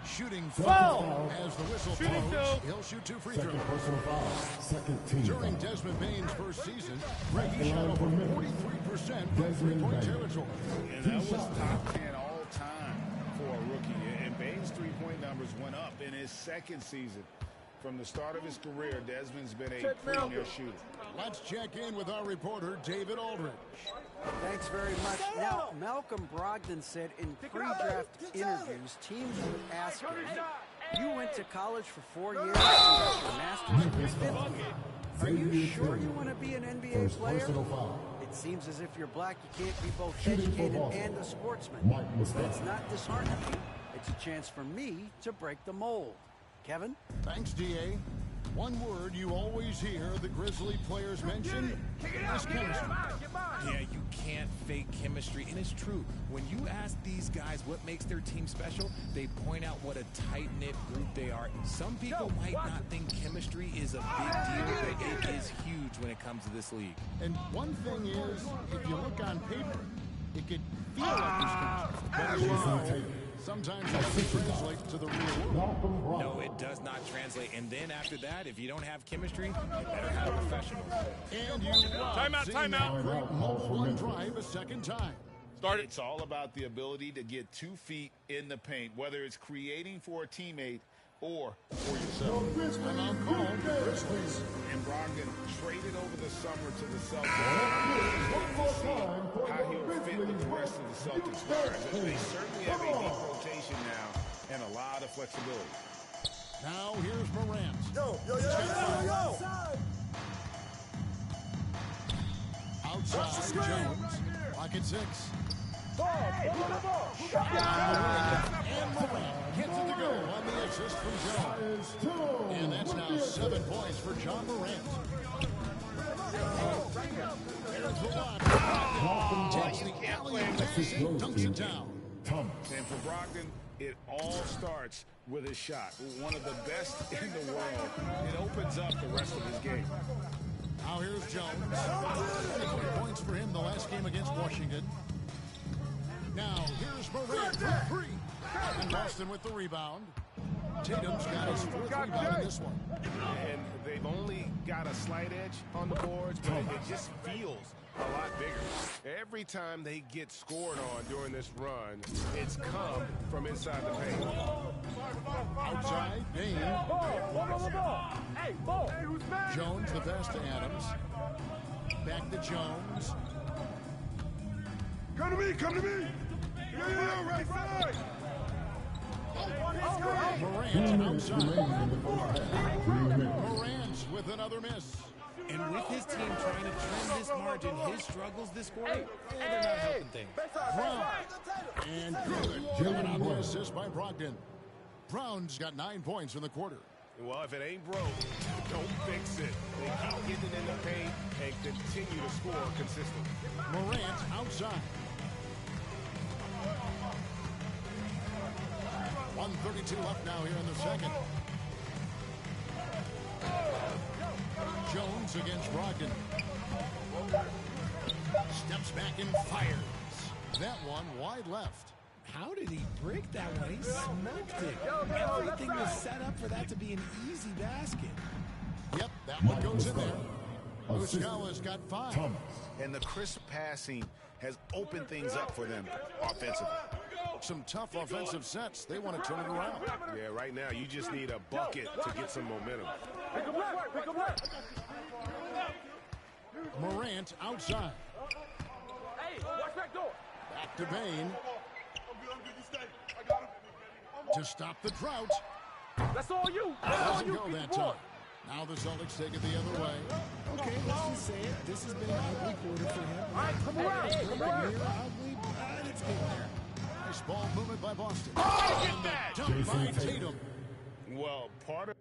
Shooting foul as the whistle blows. He'll shoot 2 free throws. Personal foul. Second team. During Desmond Bain's first season, he shot over 43% from three-point territory. And that was top 10 all time for a rookie. And Bain's three-point numbers went up in his second season. From the start of his career, Desmond's been a premier shooter. Let's check in with our reporter, David Aldridge. Thanks very much. Now, Malcolm Brogdon said in pre-draft interviews, teams would ask him, you went to college for 4 years and got your master's in your 5th year. Are you sure you want to be an NBA player? It seems as if you're black, you can't be both educated and a sportsman. That's not disheartening. It's a chance for me to break the mold. Kevin? Thanks, D.A. One word you always hear the Grizzly players mention is chemistry. Yeah, you can't fake chemistry, and it's true. When you ask these guys what makes their team special, they point out what a tight-knit group they are. Some people might not think chemistry is a big deal, but it is huge when it comes to this league. And one thing is, if you look on paper, it could feel like there's chemistry. But as you know, sometimes that doesn't translate to the real world. No, it does not translate. And then after that, if you don't have chemistry, you better have professionals. And you timeout. Great mobile drive a second time. It's all about the ability to get 2 feet in the paint, whether it's creating for a teammate or for yourself. Timeout called the Grizzlies. And Brogdon traded over the summer to the Celtics. We'll see how he'll fit with the rest of the Celtics players. They certainly have a deep rotation now and a lot of flexibility. Now here's Morant. Yo! Outside Jones. Pocket 6. Ball! And Morant gets it to go on the assist from Jones. And that's now 7 points for John Morant. There's the lob. Takes the alley and dunks it down. And for Brogdon, it all starts with his shot. One of the best in the world. It opens up the rest of his game. Now here's Jones. 23 points for him the last game against Washington. Now here's Morant for 3. And Boston with the rebound. Tatum's got his fourth rebound in this one. And they've only got a slight edge on the boards, but it just feels a lot bigger. Every time they get scored on during this run, it's come from inside the paint. Outside, Bain. Hey, ball. Hey, who's mad? Jones the pass to Adams. Back to Jones. Come to me, come to me. Yeah, right side. Morant outside. Morant with another miss. And with his team trying to trim this margin, his struggles this quarter, they're not helping things. Brown. And good. On the assist by Brogdon. Brown's got 9 points in the quarter. Well, if it ain't broke, don't fix it. They keep getting in the paint and continue to score consistently. Morant outside. 1:32 left now here in the second. Jones against Brogdon. Steps back and fires. That one wide left. How did he break that one? He smoked it. Everything was set up for that to be an easy basket. Yep, that one goes in there. Muscala's got 5. And the crisp passing has opened things up for them offensively. Some tough offensive sets. They want to turn it around. Yeah, right now you just need a bucket to get some momentum. Morant outside. Hey, watch back door. Back to Bain. To stop the drought. That's all you. Doesn't go that time. Now the Celtics take it the other way. Okay, let's just say it. This has been an ugly quarter for him. All right, come around. Come around. Ugly, but it's getting there. Nice ball movement by Boston. Get that! Dunk by Tatum. Well, part of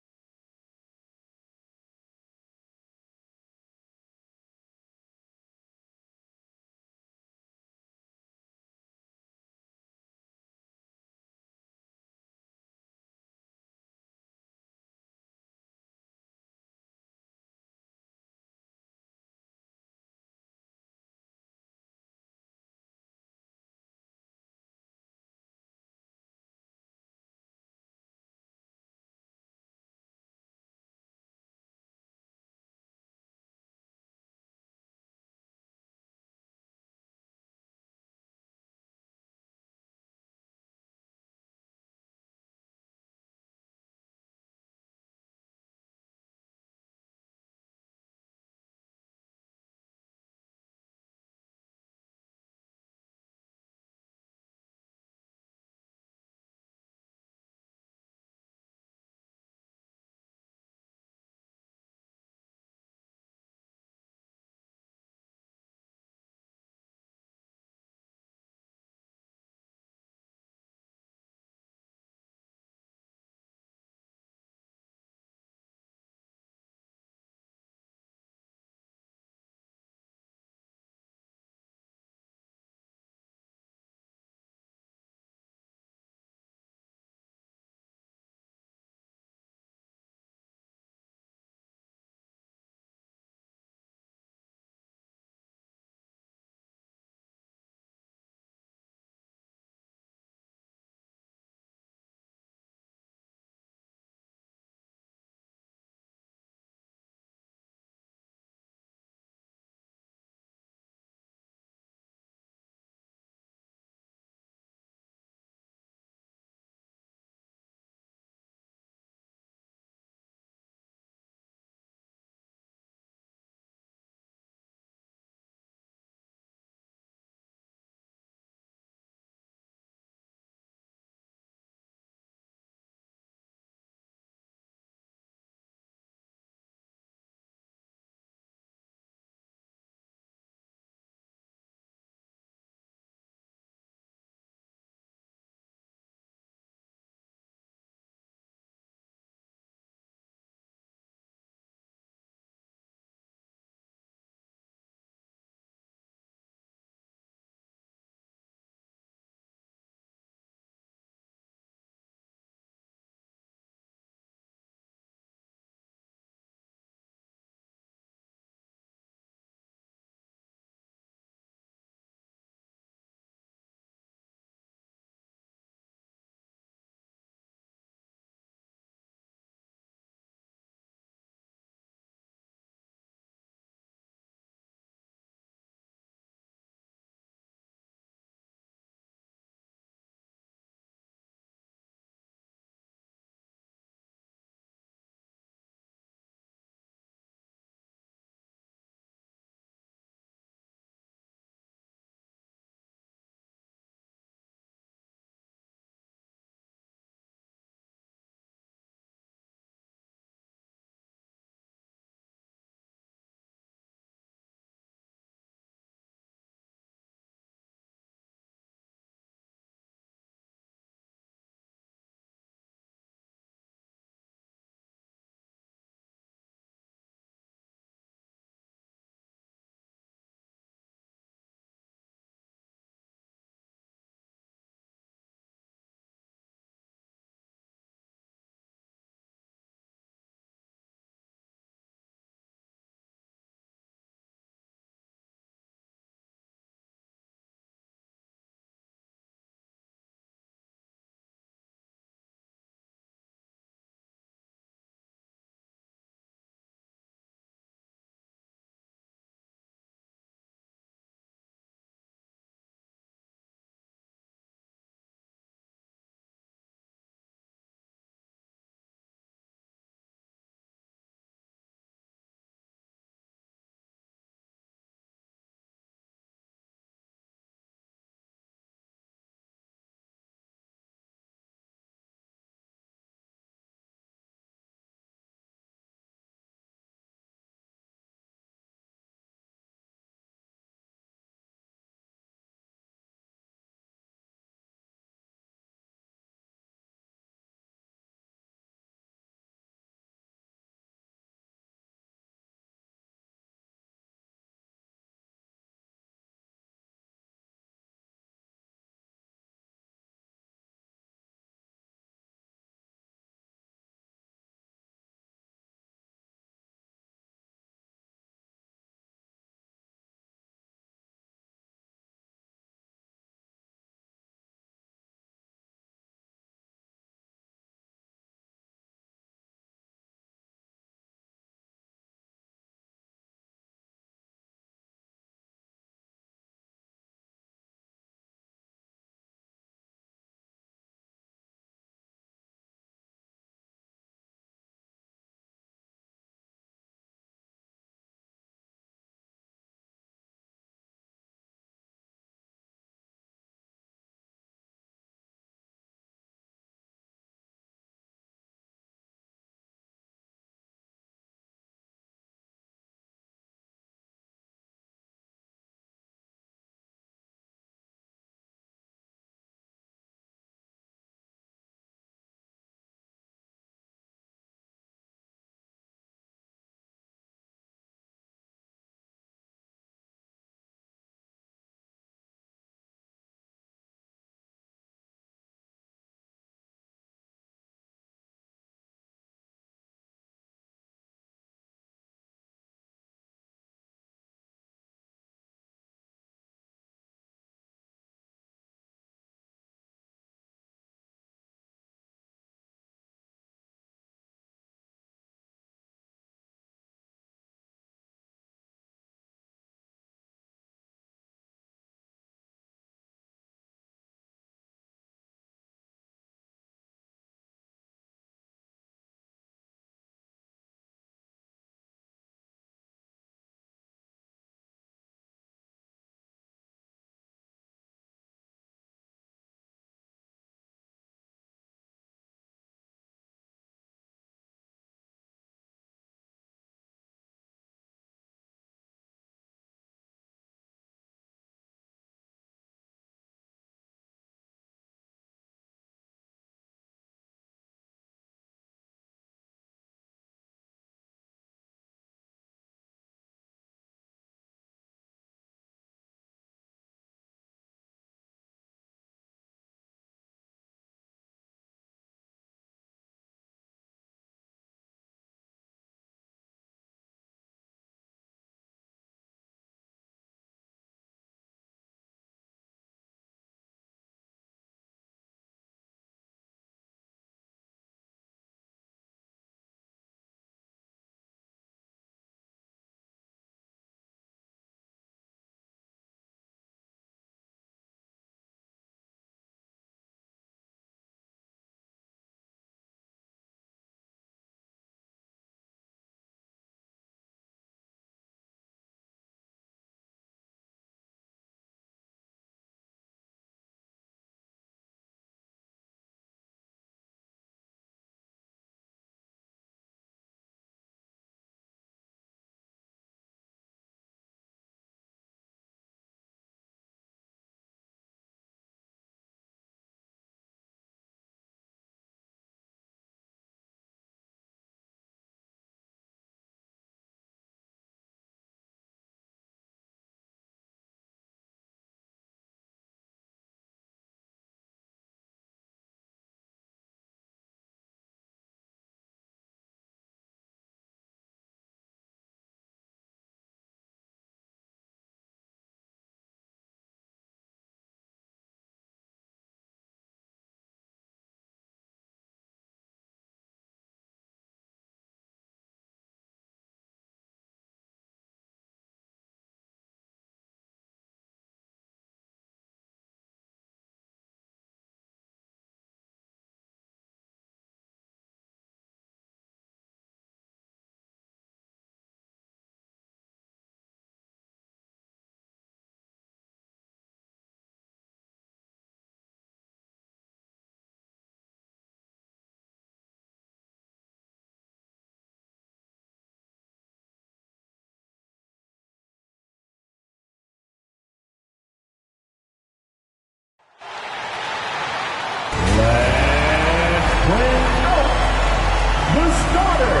the starter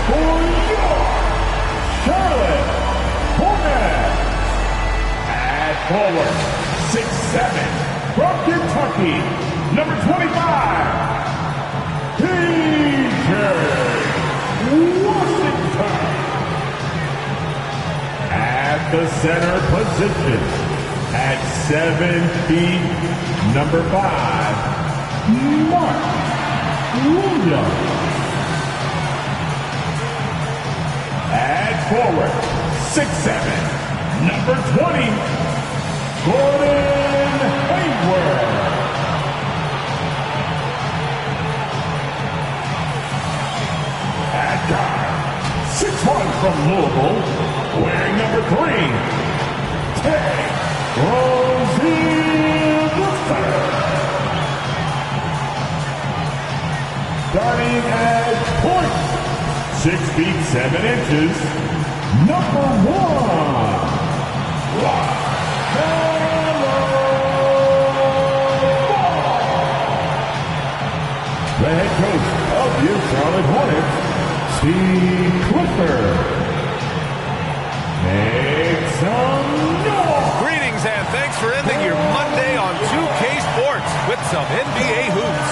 for your Charlotte Hornets. At forward, 6'7", from Kentucky, number 25, T.J. Washington. At the center position, at 7 feet, number 5, Mark Williams. At forward, 6'7", number 20, Gordon Hayward. At guard, 6'1" from Louisville, wearing number 3, Ted Rozier III. Starting at point, 6 feet 7 inches, number 1, the head coach of your Charlotte Hornets, Steve Clifford. Make some noise! Greetings and thanks for ending your Monday on 2K Sports with some NBA hoops.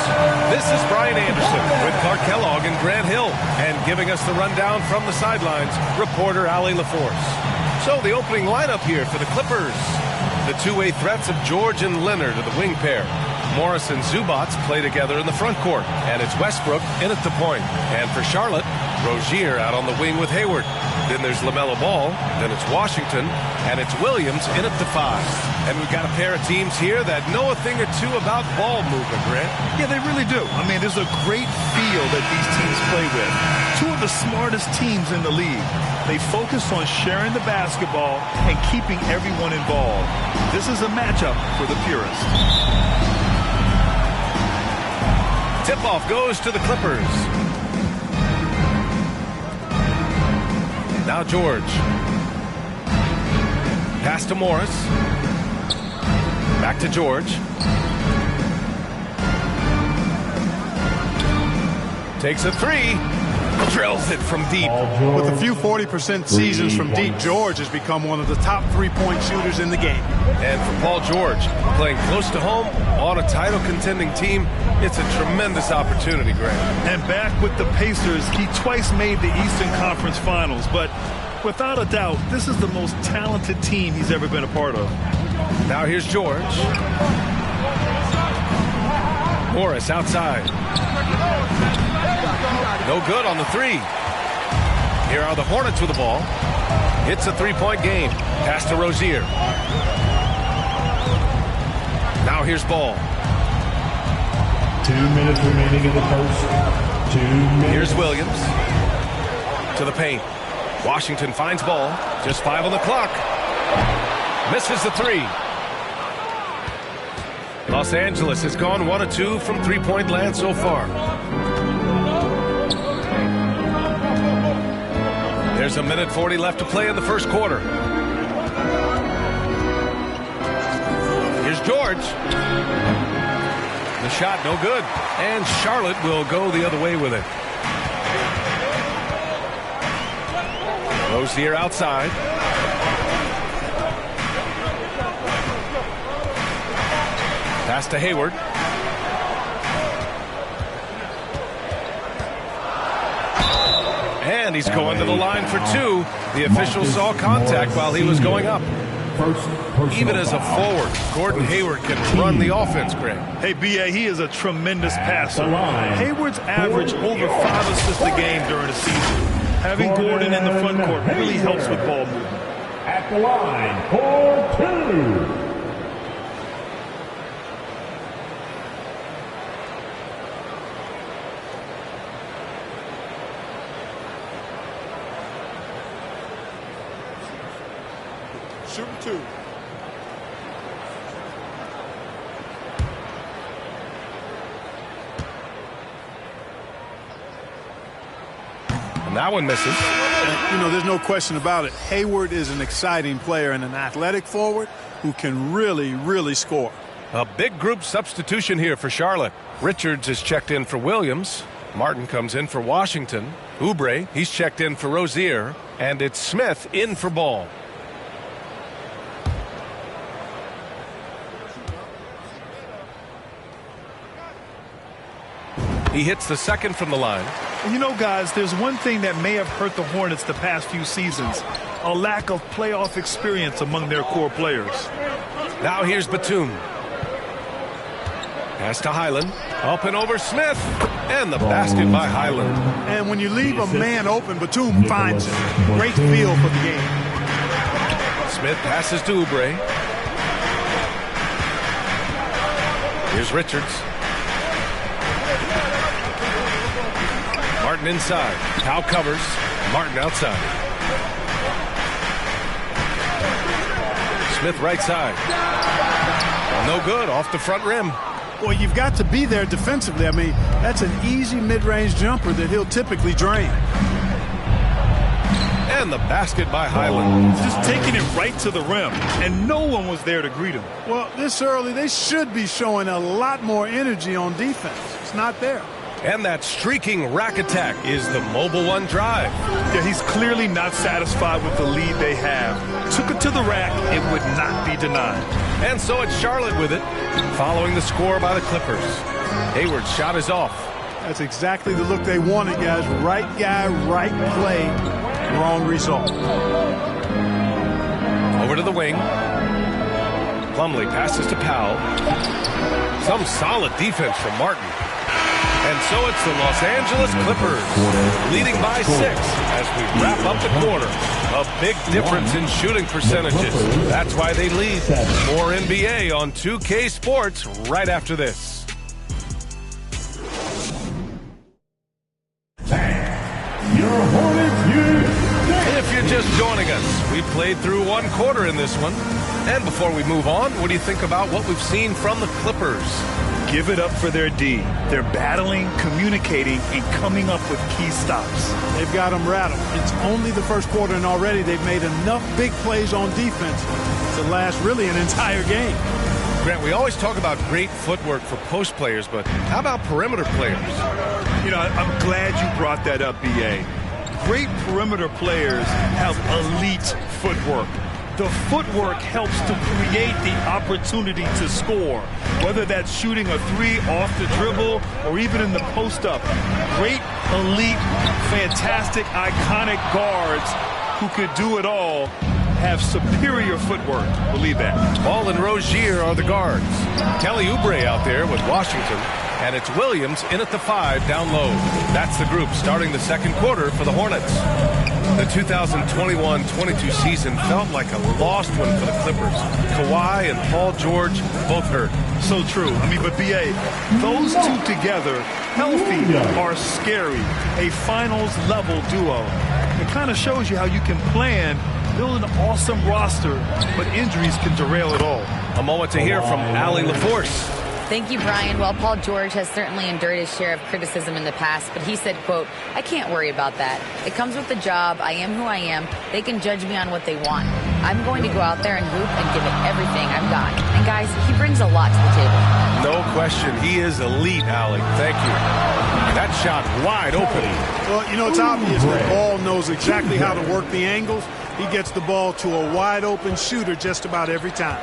This is Brian Anderson with Clark Kellogg and Grant Hill, and giving us the rundown from the sidelines, reporter Allie LaForce. So the opening lineup here for the Clippers. The two-way threats of George and Leonard are the wing pair. Morris and Zubats play together in the front court, and it's Westbrook in at the point. And for Charlotte, Rozier out on the wing with Hayward. Then there's LaMelo Ball, then it's Washington, and it's Williams in at the 5. And we've got a pair of teams here that know a thing or two about ball movement, Grant. Yeah, they really do. I mean, there's a great feel that these teams play with. Two of the smartest teams in the league. They focus on sharing the basketball and keeping everyone involved. This is a matchup for the purists. Tip-off goes to the Clippers. Now George. Pass to Morris. Back to George. Takes a 3. Drills it from deep. With a few 40% seasons from deep, George has become one of the top three-point shooters in the game. And for Paul George, playing close to home on a title-contending team, it's a tremendous opportunity, Grant. And back with the Pacers, he twice made the Eastern Conference Finals. But without a doubt, this is the most talented team he's ever been a part of. Now here's George. Morris outside. No good on the 3. Here are the Hornets with the ball. It's a 3-point game. Pass to Rozier. Now here's Ball. 2 minutes remaining in the first. 2 minutes. Here's Williams. To the paint. Washington finds Ball. Just 5 on the clock. Misses the 3. Los Angeles has gone 1 of 2 from 3-point land so far. There's a minute 40 left to play in the first quarter. Here's George. The shot no good. And Charlotte will go the other way with it. Rozier outside. Pass to Hayward. And he's going to the line for 2. The official saw contact while he was going up. Even as a forward, Gordon Hayward can run the offense, Greg. Hey, B.A., he is a tremendous passer. Hayward's average over 5 assists a game during the season. Having Gordon in the front court really helps with ball movement. At the line for 2. Shooting 2. And that one misses. And, you know, there's no question about it. Hayward is an exciting player and an athletic forward who can really, really score. A big group substitution here for Charlotte. Richards is checked in for Williams. Martin comes in for Washington. Oubre, he's checked in for Rozier. And it's Smith in for Ball. He hits the second from the line. You know, guys, there's one thing that may have hurt the Hornets the past few seasons. A lack of playoff experience among their core players. Now here's Batum. Pass to Highland. Up and over Smith. And the basket by Highland. And when you leave a man open, Batum finds it. Great feel for the game. Smith passes to Oubre. Here's Richards. Martin inside. Powell covers. Martin outside. Smith right side. No good. Off the front rim. Well, you've got to be there defensively. I mean, that's an easy mid-range jumper that he'll typically drain. And the basket by Highland. Just taking it right to the rim, and no one was there to greet him. Well, this early, they should be showing a lot more energy on defense. It's not there. And that streaking rack attack is the Mobile One drive. Yeah, he's clearly not satisfied with the lead they have. Took it to the rack. It would not be denied. And so it's Charlotte with it, following the score by the Clippers. Hayward's shot is off. That's exactly the look they wanted, guys. Right guy, right play, wrong result. Over to the wing. Plumlee passes to Powell. Some solid defense from Martin. And so it's the Los Angeles Clippers leading by 6 as we wrap up the quarter. A big difference in shooting percentages. That's why they lead. More NBA on 2K Sports right after this. Your Hornets, if you're just joining us, we played through one quarter in this one. And before we move on, what do you think about what we've seen from the Clippers? Give it up for their D. They're battling, communicating, and coming up with key stops. They've got them rattled. It's only the first quarter, and already they've made enough big plays on defense to last really an entire game. Grant, we always talk about great footwork for post players, but how about perimeter players? You know, I'm glad you brought that up, B.A. Great perimeter players have elite footwork. The footwork helps to create the opportunity to score, whether that's shooting a three off the dribble or even in the post-up. Great, elite, fantastic, iconic guards who could do it all have superior footwork. Believe that. Ball and Rozier are the guards. Kelly Oubre out there with Washington. And it's Williams in at the 5 down low. That's the group starting the second quarter for the Hornets. The 2021-22 season felt like a lost one for the Clippers. Kawhi and Paul George both hurt. So true. I mean, but B.A., those two together, healthy, are scary. A finals-level duo. It kind of shows you how you can plan, build an awesome roster, but injuries can derail it all. A moment to hear from Allie LaForce. Thank you, Brian. Well, Paul George has certainly endured his share of criticism in the past, but he said, quote, "I can't worry about that. It comes with the job. I am who I am. They can judge me on what they want. I'm going to go out there and hoop and give it everything I've got." And guys, he brings a lot to the table. No question. He is elite, Allie. Thank you. That shot wide open. Well, you know, it's obvious that Ball knows exactly how to work the angles. He gets the ball to a wide open shooter just about every time.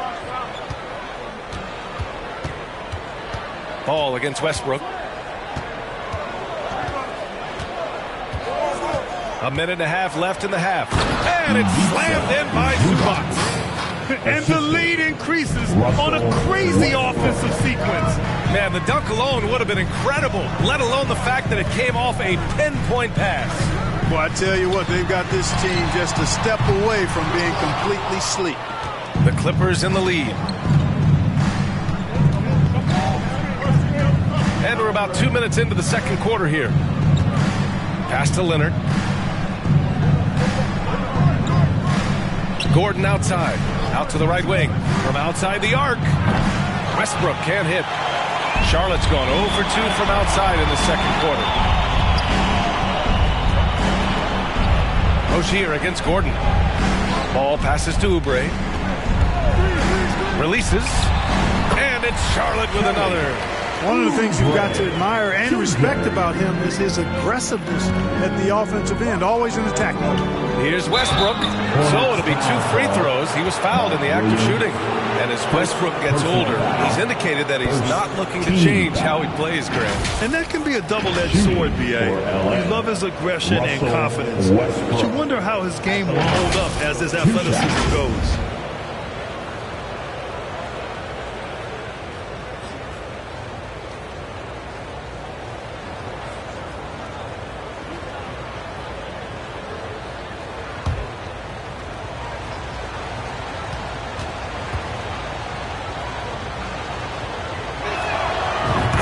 Ball against Westbrook. A minute and a half left in the half. And it's slammed in by Zubac. And the lead increases on a crazy offensive sequence. Man, the dunk alone would have been incredible, let alone the fact that it came off a pinpoint pass. Well, I tell you what, they've got this team just a step away from being completely sleep. The Clippers in the lead. And we're about 2 minutes into the second quarter here. Pass to Leonard. Gordon outside. Out to the right wing. From outside the arc. Westbrook can't hit. Charlotte's gone 0 for 2 from outside in the second quarter. Rozier against Gordon. Ball passes to Oubre. Releases. And it's Charlotte with another. One of the things you've got to admire and respect about him is his aggressiveness at the offensive end, always in attack mode. Here's Westbrook. So it'll be 2 free throws. He was fouled in the act of shooting. And as Westbrook gets older, he's indicated that he's not looking to change how he plays, Grant. And that can be a double-edged sword, B.A. We love his aggression and confidence. But you wonder how his game will hold up as his athleticism goes.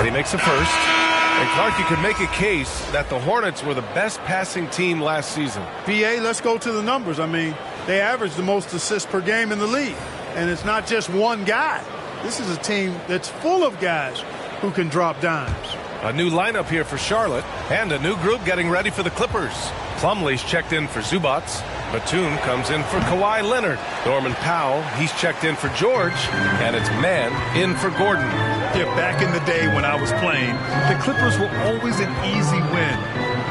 He makes a first. And Clark, you could make a case that the Hornets were the best passing team last season. BA, let's go to the numbers. I mean, they averaged the most assists per game in the league. And it's not just one guy. This is a team that's full of guys who can drop dimes. A new lineup here for Charlotte, and a new group getting ready for the Clippers. Plumlee's checked in for Zubats. Batum comes in for Kawhi Leonard. Norman Powell, he's checked in for George. And it's Mann in for Gordon. Yeah, back in the day when I was playing, the Clippers were always an easy win.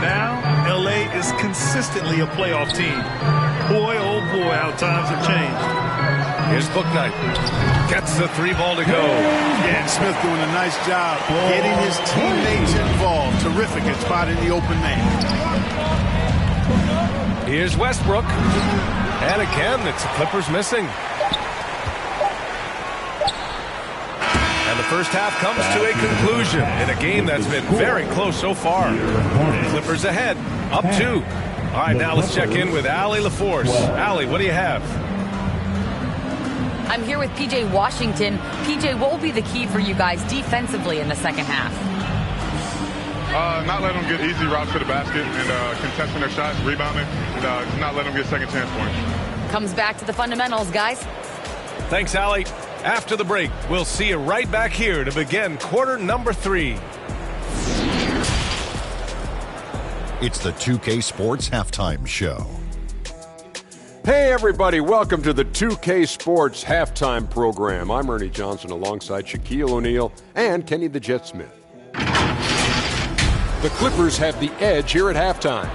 Now, L.A. is consistently a playoff team. Boy, oh boy, how times have changed. Here's Bouknight. Gets the 3 ball to go. Dan Smith doing a nice job getting his teammates involved. Terrific at spotting the open man. Here's Westbrook. And again, it's the Clippers missing. And the first half comes to a conclusion in a game that's been very close so far. Clippers ahead, up 2. All right, now let's check in with Allie LaForce. Allie, what do you have? I'm here with P.J. Washington. P.J., what will be the key for you guys defensively in the second half? Not let them get easy routes to the basket and contesting their shots, rebounding, and not let them get second chance points. Comes back to the fundamentals, guys. Thanks, Allie. After the break, we'll see you right back here to begin quarter number 3. It's the 2K Sports Halftime Show. Hey everybody, welcome to the 2K Sports Halftime Program. I'm Ernie Johnson alongside Shaquille O'Neal and Kenny the Jet Smith. The Clippers have the edge here at halftime.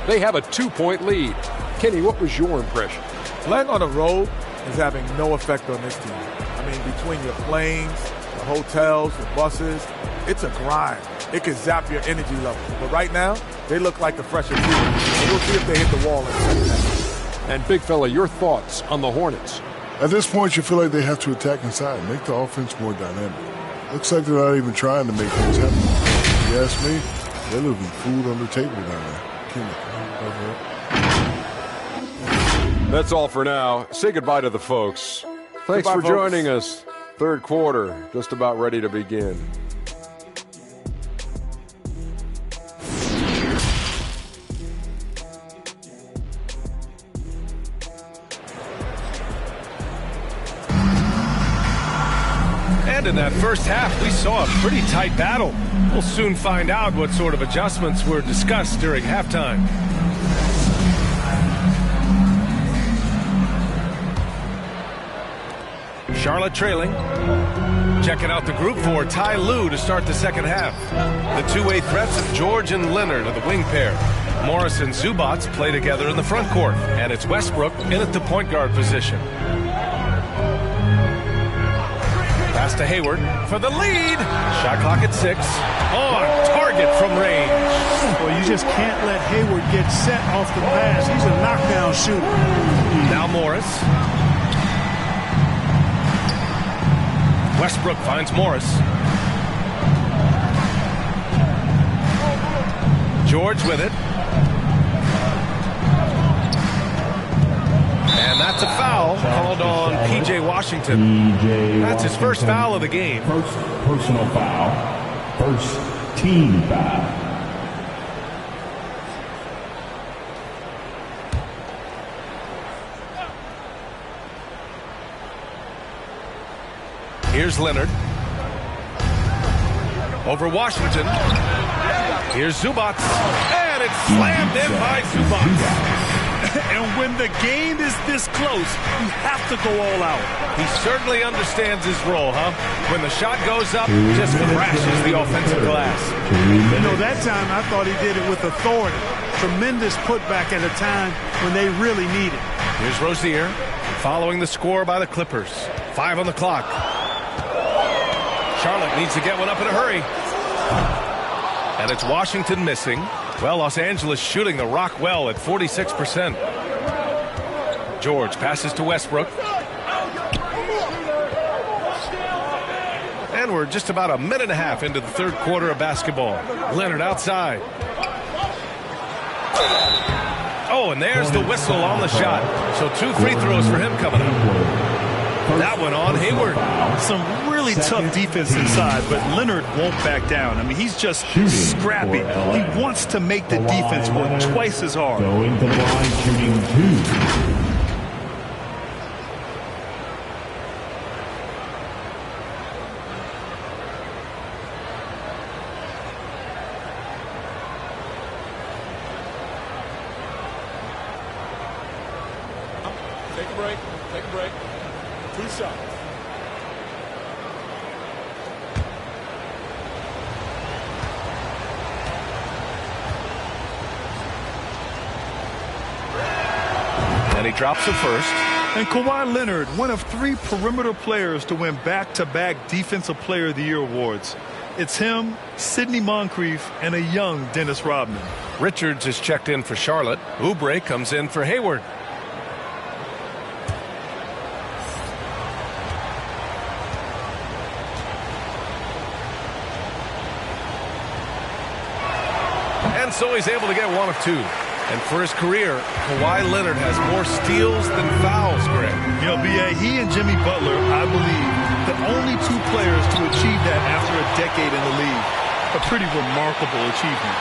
They have a 2-point lead. Kenny, what was your impression? Playing on the road is having no effect on this team. I mean, between your planes, the hotels, the buses, it's a grind. It can zap your energy level. But right now, they look like the fresher team. So we'll see if they hit the wall in the second half. And big fella, your thoughts on the Hornets? At this point, you feel like they have to attack inside, make the offense more dynamic. Looks like they're not even trying to make things happen. If you ask me, they're leaving food on the table down there. That's all for now. Say goodbye to the folks. Thanks for joining us. Third quarter, just about ready to begin. And in that first half, we saw a pretty tight battle. We'll soon find out what sort of adjustments were discussed during halftime. Charlotte trailing. Checking out the group for Ty Lue to start the second half. The two-way threats of George and Leonard are the wing pair. Morris and Zubats play together in the front court. And it's Westbrook in at the point guard position. Pass to Hayward for the lead. Shot clock at 6. On target from range. Well, you just can't let Hayward get set off the pass. He's a knockdown shooter. Now Morris. Westbrook finds Morris. George with it. And that's a foul called on P.J. Washington. That's his first foul of the game. First personal foul. First team foul. Here's Leonard. Over Washington. Here's Zubats. And it's slammed in by Zubac. And when the game is this close, you have to go all out. He certainly understands his role, huh? When the shot goes up, just crashes the offensive glass. You know, that time I thought he did it with authority. Tremendous putback at a time when they really need it. Here's Rozier following the score by the Clippers. 5 on the clock. Charlotte needs to get one up in a hurry. And it's Washington missing. Well, Los Angeles shooting the rock well at 46%. George passes to Westbrook. And we're just about a minute and a half into the third quarter of basketball. Leonard outside. Oh, and there's the whistle on the shot. So 2 free throws for him coming up. That one on Hayward. Some really tough defense inside, but Leonard won't back down. I mean, he's just scrappy. He wants to make the defense work twice as hard. Going to the line, shooting 2. Take a break. Take a break. 2 shots. And he drops it first. And Kawhi Leonard, one of 3 perimeter players to win back-to-back Defensive Player of the Year awards. It's him, Sidney Moncrief, and a young Dennis Rodman. Richards is checked in for Charlotte. Oubre comes in for Hayward. And so he's able to get 1 of 2. And for his career, Kawhi Leonard has more steals than fouls, Greg. You know, B.A., he and Jimmy Butler, I believe, the only 2 players to achieve that after a decade in the league. A pretty remarkable achievement.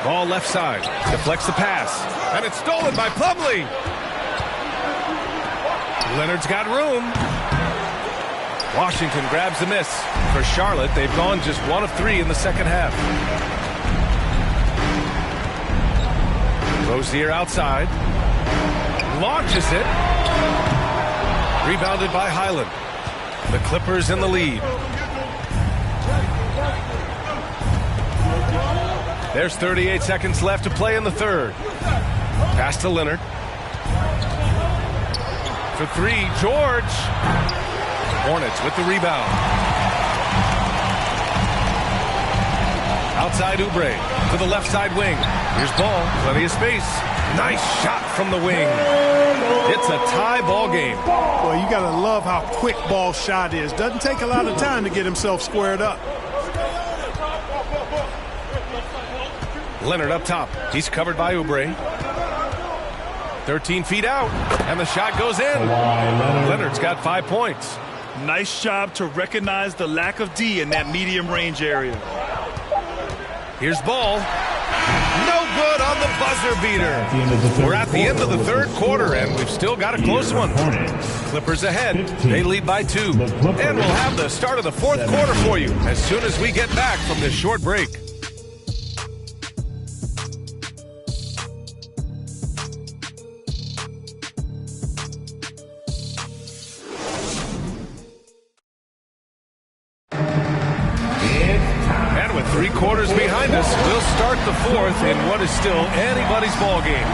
Ball left side. Deflects the pass. And it's stolen by Plumlee. Leonard's got room. Washington grabs the miss. For Charlotte, they've gone just 1 of 3 in the second half. Rozier outside. Launches it. Rebounded by Highland. The Clippers in the lead. There's 38 seconds left to play in the third. Pass to Leonard. For 3, George. Hornets with the rebound. Outside Oubre to the left side wing. Here's ball, plenty of space. Nice shot from the wing. It's a tie ball game. Well, you got to love how quick ball shot is. Doesn't take a lot of time to get himself squared up. Leonard up top. He's covered by Oubre. 13 feet out, and the shot goes in. Leonard's got 5 points. Nice job to recognize the lack of D in that medium range area. Here's ball. No good on the buzzer beater. We're at the end of the third quarter, and we've still got a close one. Clippers ahead. They lead by 2. And we'll have the start of the fourth quarter for you as soon as we get back from this short break. And with 3 quarters behind us, we'll start the fourth in what is still anybody's ball game.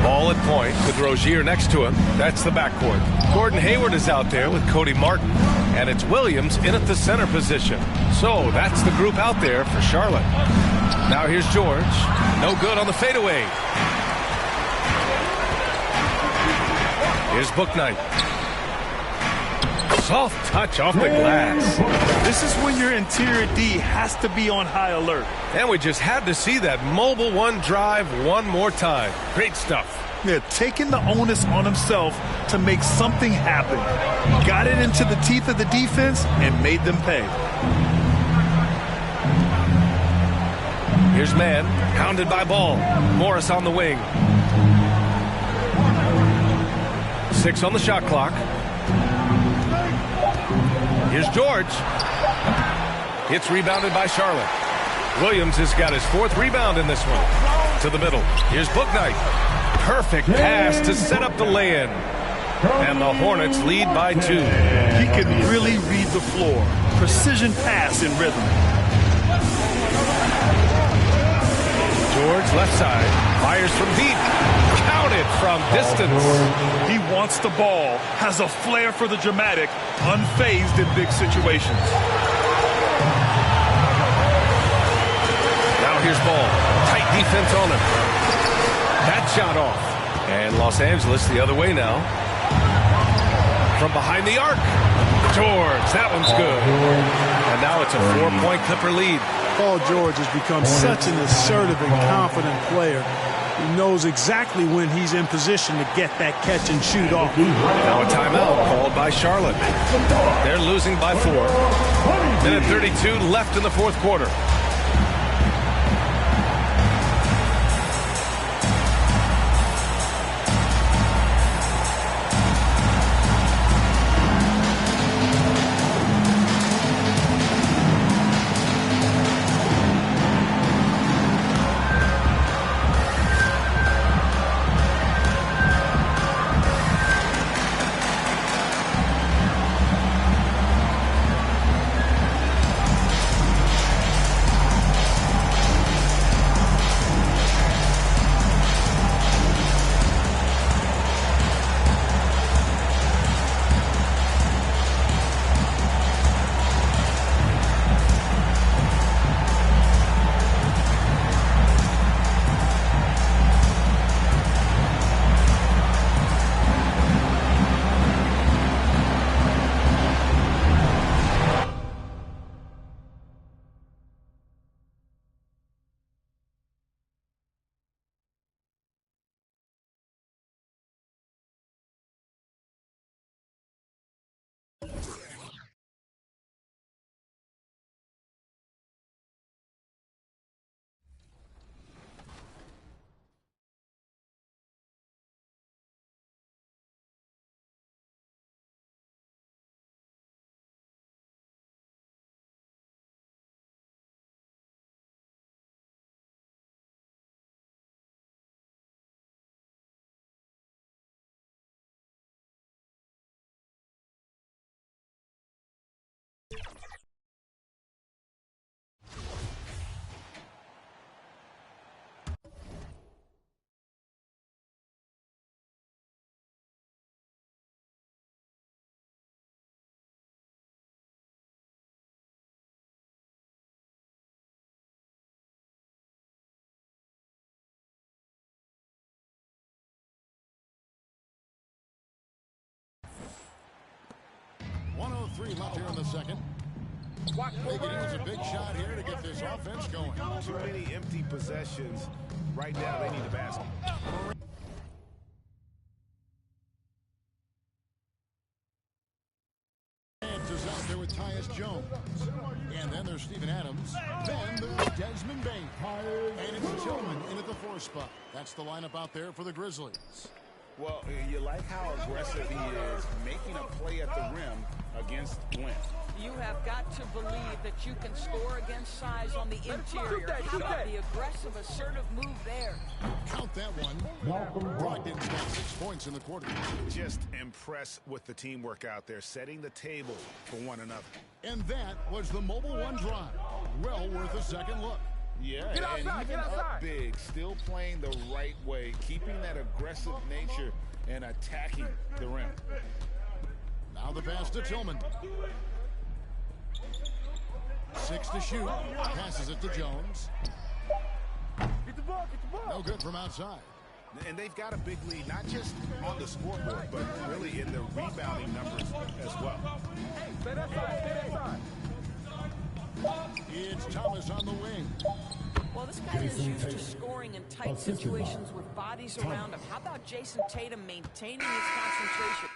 Ball at point with Rozier next to him. That's the backcourt. Gordon Hayward is out there with Cody Martin. And it's Williams in at the center position. So that's the group out there for Charlotte. Now here's George. No good on the fadeaway. Here's Bouknight. Soft touch off the glass. This is when your interior D has to be on high alert. And we just had to see that mobile one drive one more time. Great stuff. Yeah, taking the onus on himself to make something happen. Got it into the teeth of the defense and made them pay. Here's man, hounded by ball. Morris on the wing. 6 on the shot clock. Here's George. It's rebounded by Charlotte. Williams has got his 4th rebound in this one. To the middle. Here's Bouknight. Perfect pass to set up the lay-in. And the Hornets lead by 2. He can really read the floor. Precision pass in rhythm. George, left side, fires from deep. Counted from distance. He wants the ball, has a flair for the dramatic, unfazed in big situations. Now here's Ball. Tight defense on him. That shot off. And Los Angeles the other way now. From behind the arc. George, that one's good. And now it's a 4-point Clipper lead. Paul George has become such an assertive and confident player. He knows exactly when he's in position to get that catch and shoot off. Now a timeout called by Charlotte. They're losing by 4. Minute 32 left in the 4th quarter. .3 left here in the second. They can use a big shot here to get this offense going. Too many empty possessions. Right now, they need a basket. Is out there with Tyus Jones. And then there's Steven Adams. Then there's Desmond Bain. And it's Tillman in at the 4 spot. That's the lineup out there for the Grizzlies. Well, you like how aggressive he is, making a play at the rim against length. You have got to believe that you can score against size on the interior. How about the aggressive, assertive move there? Count that one. Brogdon's got 6 points in the quarter. Just impressed with the teamwork out there, setting the table for one another. And that was the Mobile One drive. Well worth a second look. Yeah, and even up big, still playing the right way, keeping that aggressive nature and attacking the rim. Now the pass to Tillman. 6 to shoot. Passes it to Jones. Get the ball, No good from outside. And they've got a big lead, not just on the scoreboard, but really in the rebounding numbers as well. Stay that side. It's Thomas on the wing. Well, this guy is used to scoring in tight situations with bodies around him. How about Jason Tatum maintaining his concentration?